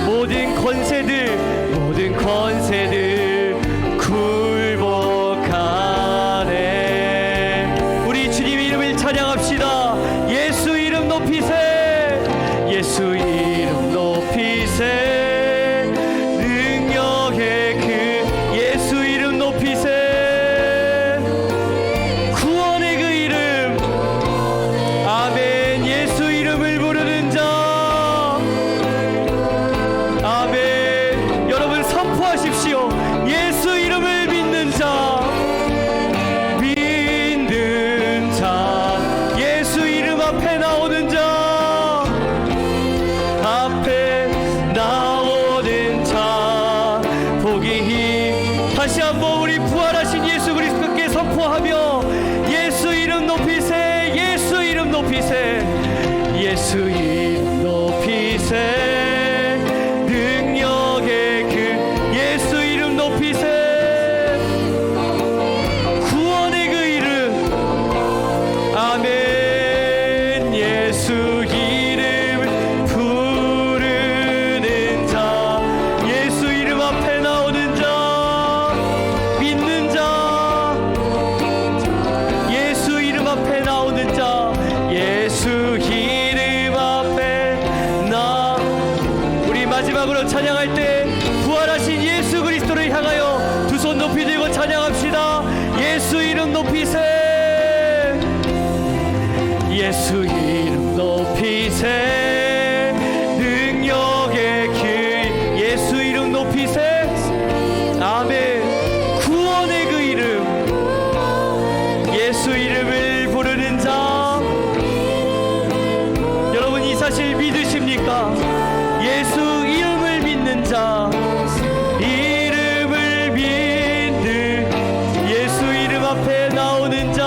모든 권세들 굴복하네. 우리 주님 이름을 찬양합시다. 예수 이름 높이세, 예수 이름 높이세. 능력의 그 예수 이름 높이세. 구원의 그 이름, 아멘. 예수 이름을 부르는 자, 아멘. 여러분 선포하십시오. 예수 이름을 믿는 자, 믿는 자, 예수 이름 앞에 나오는 자, 앞에 나오는 자 복이 힘. 다시 한번 우리 부활하신 예수 그리스도께 선포하며 예수 이름 높이세, 예수 이름 높이세, 예수 이름 높이세. 능력의 그 예수 이름 높이세. 손 높이 들고 찬양합시다. 예수 이름 높이세. 예수 이름 높이세. 능력의 길. 예수 이름 높이세. 아멘. 구원의 그 이름. 예수 이름을 부르는 자. 여러분 이 사실 믿으십니까? 예수 이름을 믿는 자. 이름을 믿는 예수 이름 앞에 나오는 자.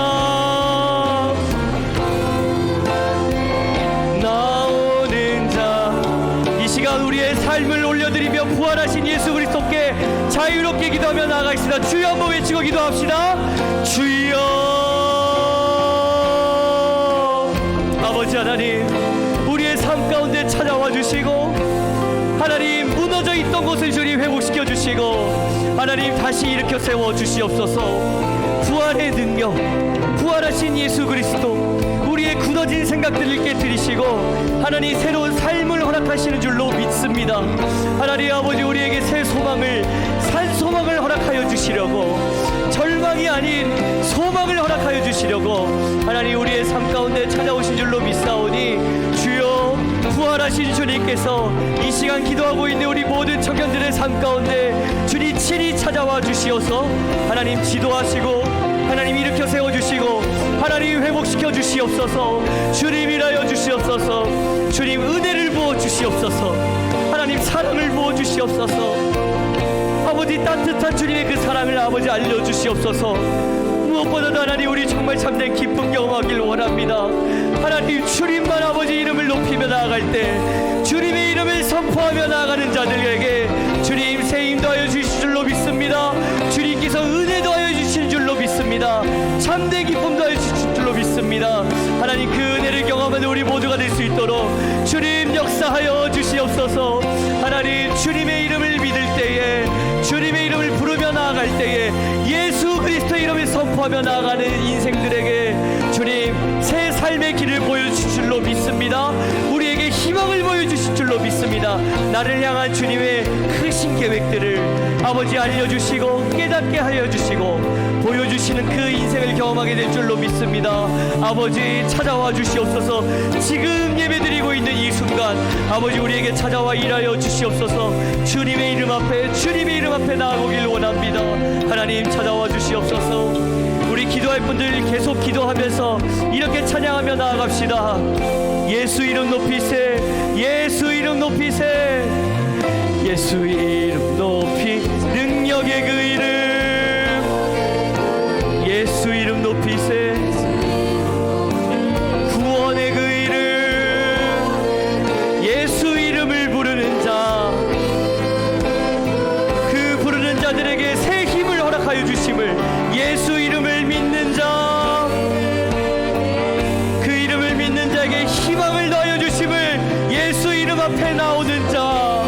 나오는 자. 이 시간 우리의 삶을 올려드리며 부활하신 예수 그리스도께 자유롭게 기도하며 나아가겠습니다. 주여 한번 외치고 기도합시다. 주여. 아버지 하나님, 우리의 삶 가운데 찾아와 주시고 하나님 무너져 있던 곳을 주님 회복시켜 주시고 하나님 다시 일으켜 세워 주시옵소서. 부활의 능력, 부활하신 예수 그리스도 우리의 굳어진 생각들을 깨뜨리시고 하나님 새로운 삶을 허락하시는 줄로 믿습니다. 하나님 아버지, 우리에게 새 소망을, 산 소망을 허락하여 주시려고, 절망이 아닌 소망을 허락하여 주시려고 하나님 우리의 삶 가운데 찾아오신 줄로 믿사오니 주여, 부활하신 주님께서 이 시간 기도하고 있는 우리 모든 청년들의 삶 가운데 주님 친히 찾아와 주시어서 하나님 지도하시고 하나님 일으켜 세워주시고 하나님 회복시켜 주시옵소서. 주님 일하여 주시옵소서. 주님 은혜를 부어 주시옵소서. 하나님 사랑을 부어 주시옵소서. 아버지 따뜻한 주님의 그 사랑을 아버지 알려주시옵소서. 무엇보다도 하나님 우리 정말 참된 기쁨 경험하길 원합니다. 하나님 주님만 아버지 이름을 높이며 나아갈 때 주님의 이름을 선포하며 나아가는 자들에게 주님 새 힘 더하여 주실 줄로 믿습니다. 주님께서 은혜 더하여 주시는 줄로 믿습니다. 참된 기쁨 더하여 주실 줄로 믿습니다. 하나님 그 은혜를 경험하는 우리 모두가 될 수 있도록 주님 역사하여 주시옵소서. 하나님 주님의 이름을 믿을 때에, 주님의 이름을 부르며 나아갈 때에 예수 그리스도의 이름을 선포하며 나아가는 인생들에게 주님 새 삶의 길을 보여주실 줄로 믿습니다. 우리에게 희망을 보여주실 줄로 믿습니다. 나를 향한 주님의 크신 계획들을 아버지 알려주시고 깨닫게 하여 주시고 보여주시는 그 인생을 경험하게 될 줄로 믿습니다. 아버지 찾아와 주시옵소서. 지금 예배드리고 있는 이 순간 아버지 우리에게 찾아와 일하여 주시옵소서. 주님의 이름 앞에, 주님의 이름 앞에 나아오길 원합니다. 하나님 찾아와 주시옵소서. 우리 기도할 분들 계속 기도하면서 이렇게 찬양하며 나아갑시다. 예수 이름 높이세. 예수 이름 높이세. 예수 이름 높이 능력의 그 이름. 예수 이름 높이세. 구원의 그 이름. 예수 이름을 부르는 자, 그 부르는 자들에게 새 힘을 허락하여 주심을, 예수 이름을 믿는 자, 그 이름을 믿는 자에게 희망을 더하여 주심을, 예수 이름 앞에 나오는 자,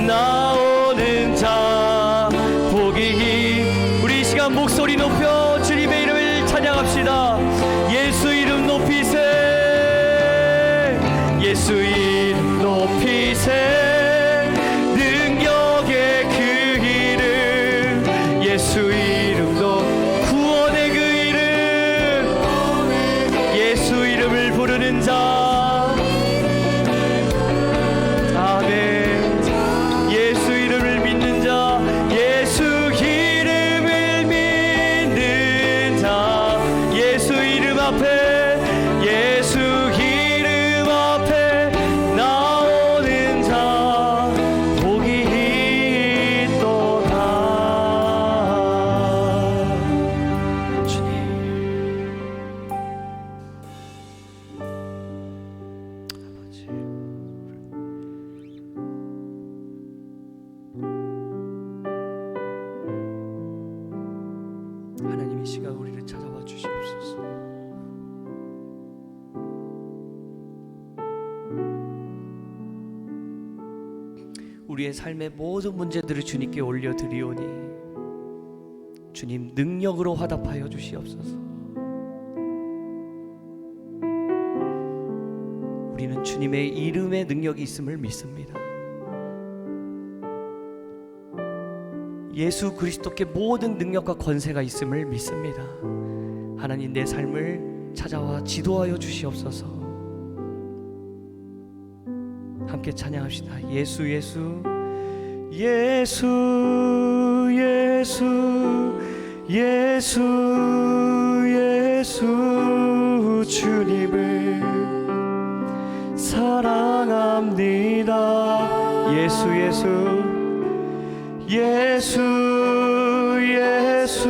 나오는 자, 복의 힘. 우리 이 시간 목소리 높여 주님의 이름을 찬양합시다. 예수 이름 높이세. 예수 이름 높이세. 능력의 그 이름. 예수 이름도 구원의 그 이름. 예수 이름을 부르는 자. 아멘. 예수 이름을 믿는 자. 예수 이름을 믿는 자. 예수 이름 앞에, 예수 이름 앞에 나오는 자, 복이 있도다. 주님 아버지, 하나님 이 시간 우리를 찾아와 주시옵소서. 우리의 삶의 모든 문제들을 주님께 올려드리오니 주님 능력으로 화답하여 주시옵소서. 우리는 주님의 이름에 능력이 있음을 믿습니다. 예수 그리스도께 모든 능력과 권세가 있음을 믿습니다. 하나님, 내 삶을 찾아와 지도하여 주시옵소서. 함께 찬양합시다. 예수 예수 예수 예수 예수 예수 주님을 사랑합니다. 예수 예수 예수 예수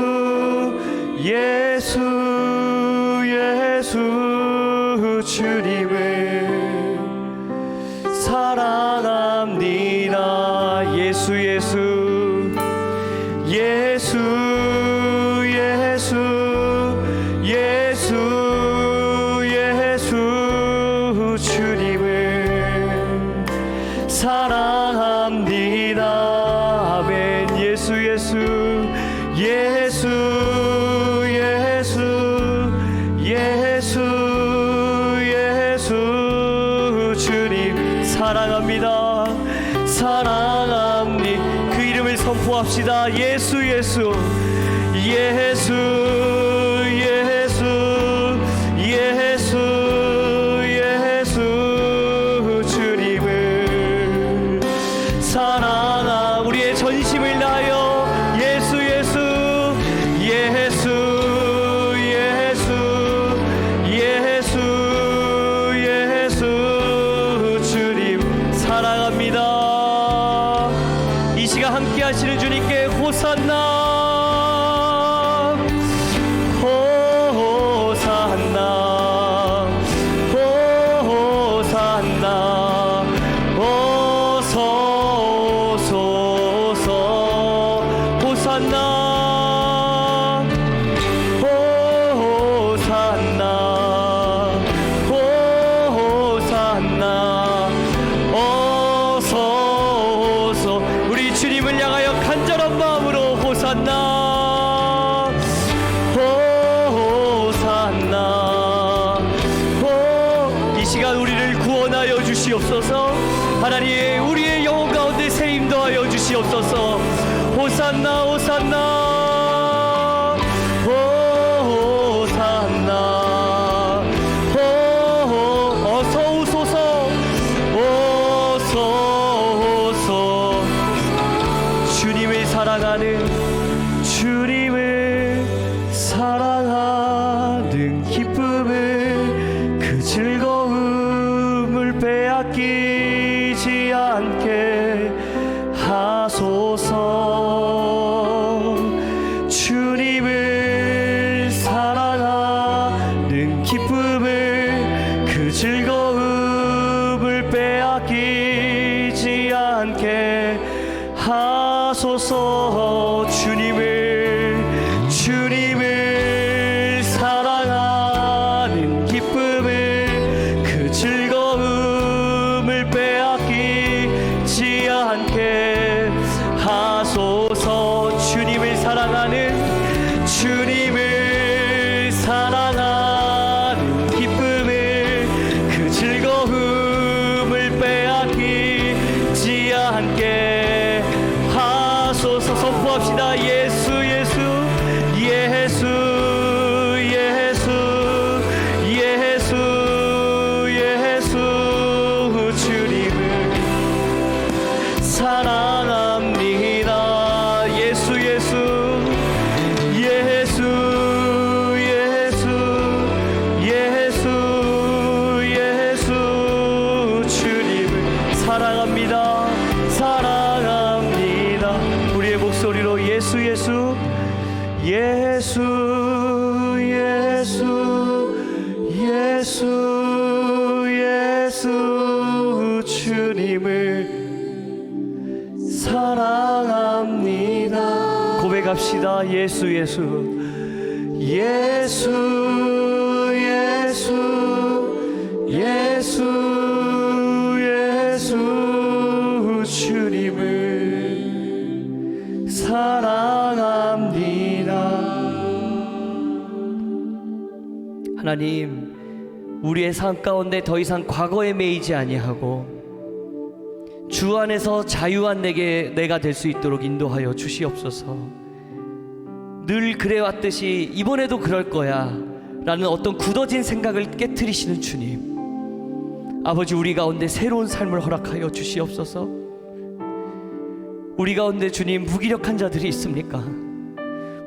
예수 예수 주님을 사랑합니다. 예수 예수 예수 예수 예수 예수 주님을 사랑합니다. 아멘. 예수 예수 예수 예수 예수 예수 주님 사랑합니다. 사랑합니다. 그 이름을 선포합시다. 예수 예수 예수 예수 예수 예수 주님을 사랑하 우리의 전심을 다하여 예수 예수 예수 예수 예수 예수 주님 사랑합니다. 이 시간 함께 하시는 주님께 호산나 호산나 호산나 어서 오소서 호산나 호산나 호산나 어서 오소. 우리 주님을 향하여 간절한 마음으로 호산나 호산나 이 시간 우리를 구원하여 주시옵소서. 하나님, 우리의 영혼 가운데 새 힘 더하여 주시옵소서. 호산나 호산나 호산나 어서 오소서 어서 오소. 주님을 사랑하는 주님을 사랑하는 기쁨을 그 즐거움을 빼앗기지 않게 하소서. 주님을 사랑하는 기쁨을 그 즐거움을 빼앗기지 않게 하소서. 주님을 사랑하는 기쁨을 그 즐거움을 빼앗기지 않게 하소서. 주님을 사랑하는 기쁨을 그 즐거움을 빼앗기지 않게 하소서. 선포합시다. 예수 예수 예수 예수 예수 예수 주님을 사랑합니다. 예수 예수 예수 예수 예수 예수 주님을 사랑합니다. 사랑합니다. 우리의 목소리로 예수 예수 예수 예수 예수 예수 주님을 사랑합니다. 고백합시다. 예수 예수 예수 예수 예수 예수 주님을 사랑합니다. 하나님, 우리의 삶 가운데 더 이상 과거에 매이지 아니하고 주 안에서 자유한 내가 될 수 있도록 인도하여 주시옵소서. 늘 그래왔듯이 이번에도 그럴 거야 라는 어떤 굳어진 생각을 깨트리시는 주님, 아버지, 우리 가운데 새로운 삶을 허락하여 주시옵소서. 우리 가운데 주님, 무기력한 자들이 있습니까?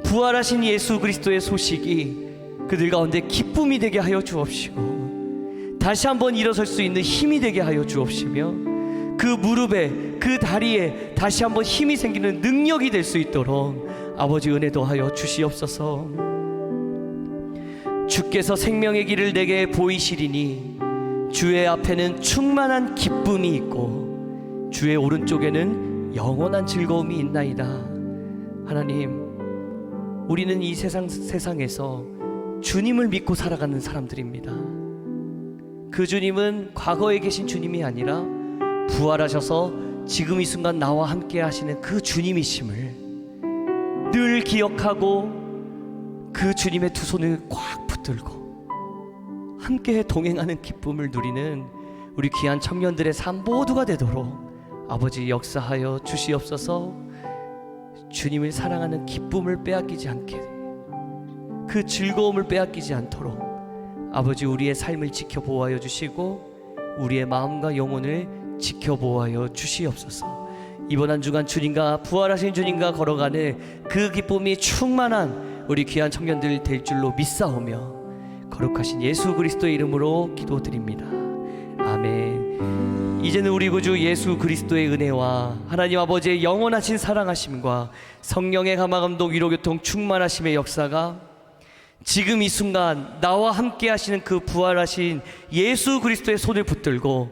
부활하신 예수 그리스도의 소식이 그들 가운데 기쁨이 되게 하여 주옵시고, 다시 한번 일어설 수 있는 힘이 되게 하여 주옵시며, 그 무릎에, 그 다리에 다시 한번 힘이 생기는 능력이 될 수 있도록 아버지 은혜도 하여 주시옵소서. 주께서 생명의 길을 내게 보이시리니 주의 앞에는 충만한 기쁨이 있고 주의 오른쪽에는 영원한 즐거움이 있나이다. 하나님, 우리는 이 세상에서 주님을 믿고 살아가는 사람들입니다. 그 주님은 과거에 계신 주님이 아니라 부활하셔서 지금 이 순간 나와 함께 하시는 그 주님이심을 늘 기억하고 그 주님의 두 손을 꽉 붙들고 함께 동행하는 기쁨을 누리는 우리 귀한 청년들의 삶 모두가 되도록 아버지 역사하여 주시옵소서. 주님을 사랑하는 기쁨을 빼앗기지 않게, 그 즐거움을 빼앗기지 않도록 아버지 우리의 삶을 지켜보아여 주시고 우리의 마음과 영혼을 지켜보아여 주시옵소서. 이번 한 주간 주님과 부활하신 주님과 걸어가는 그 기쁨이 충만한 우리 귀한 청년들 될 줄로 믿사오며 거룩하신 예수 그리스도의 이름으로 기도드립니다. 아멘. 이제는 우리 구주 예수 그리스도의 은혜와 하나님 아버지의 영원하신 사랑하심과 성령의 감화감동 위로교통 충만하심의 역사가 지금 이 순간 나와 함께 하시는 그 부활하신 예수 그리스도의 손을 붙들고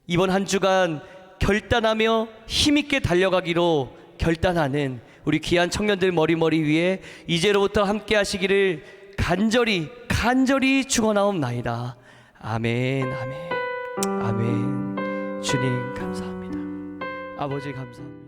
이번 한 주간 결단하며 힘있게 달려가기로 결단하는 우리 귀한 청년들 머리 위에 이제로부터 함께 하시기를 간절히 축원하옵나이다. 아멘, 아멘, 아멘. 주님 감사합니다. 아버지 감사합니다.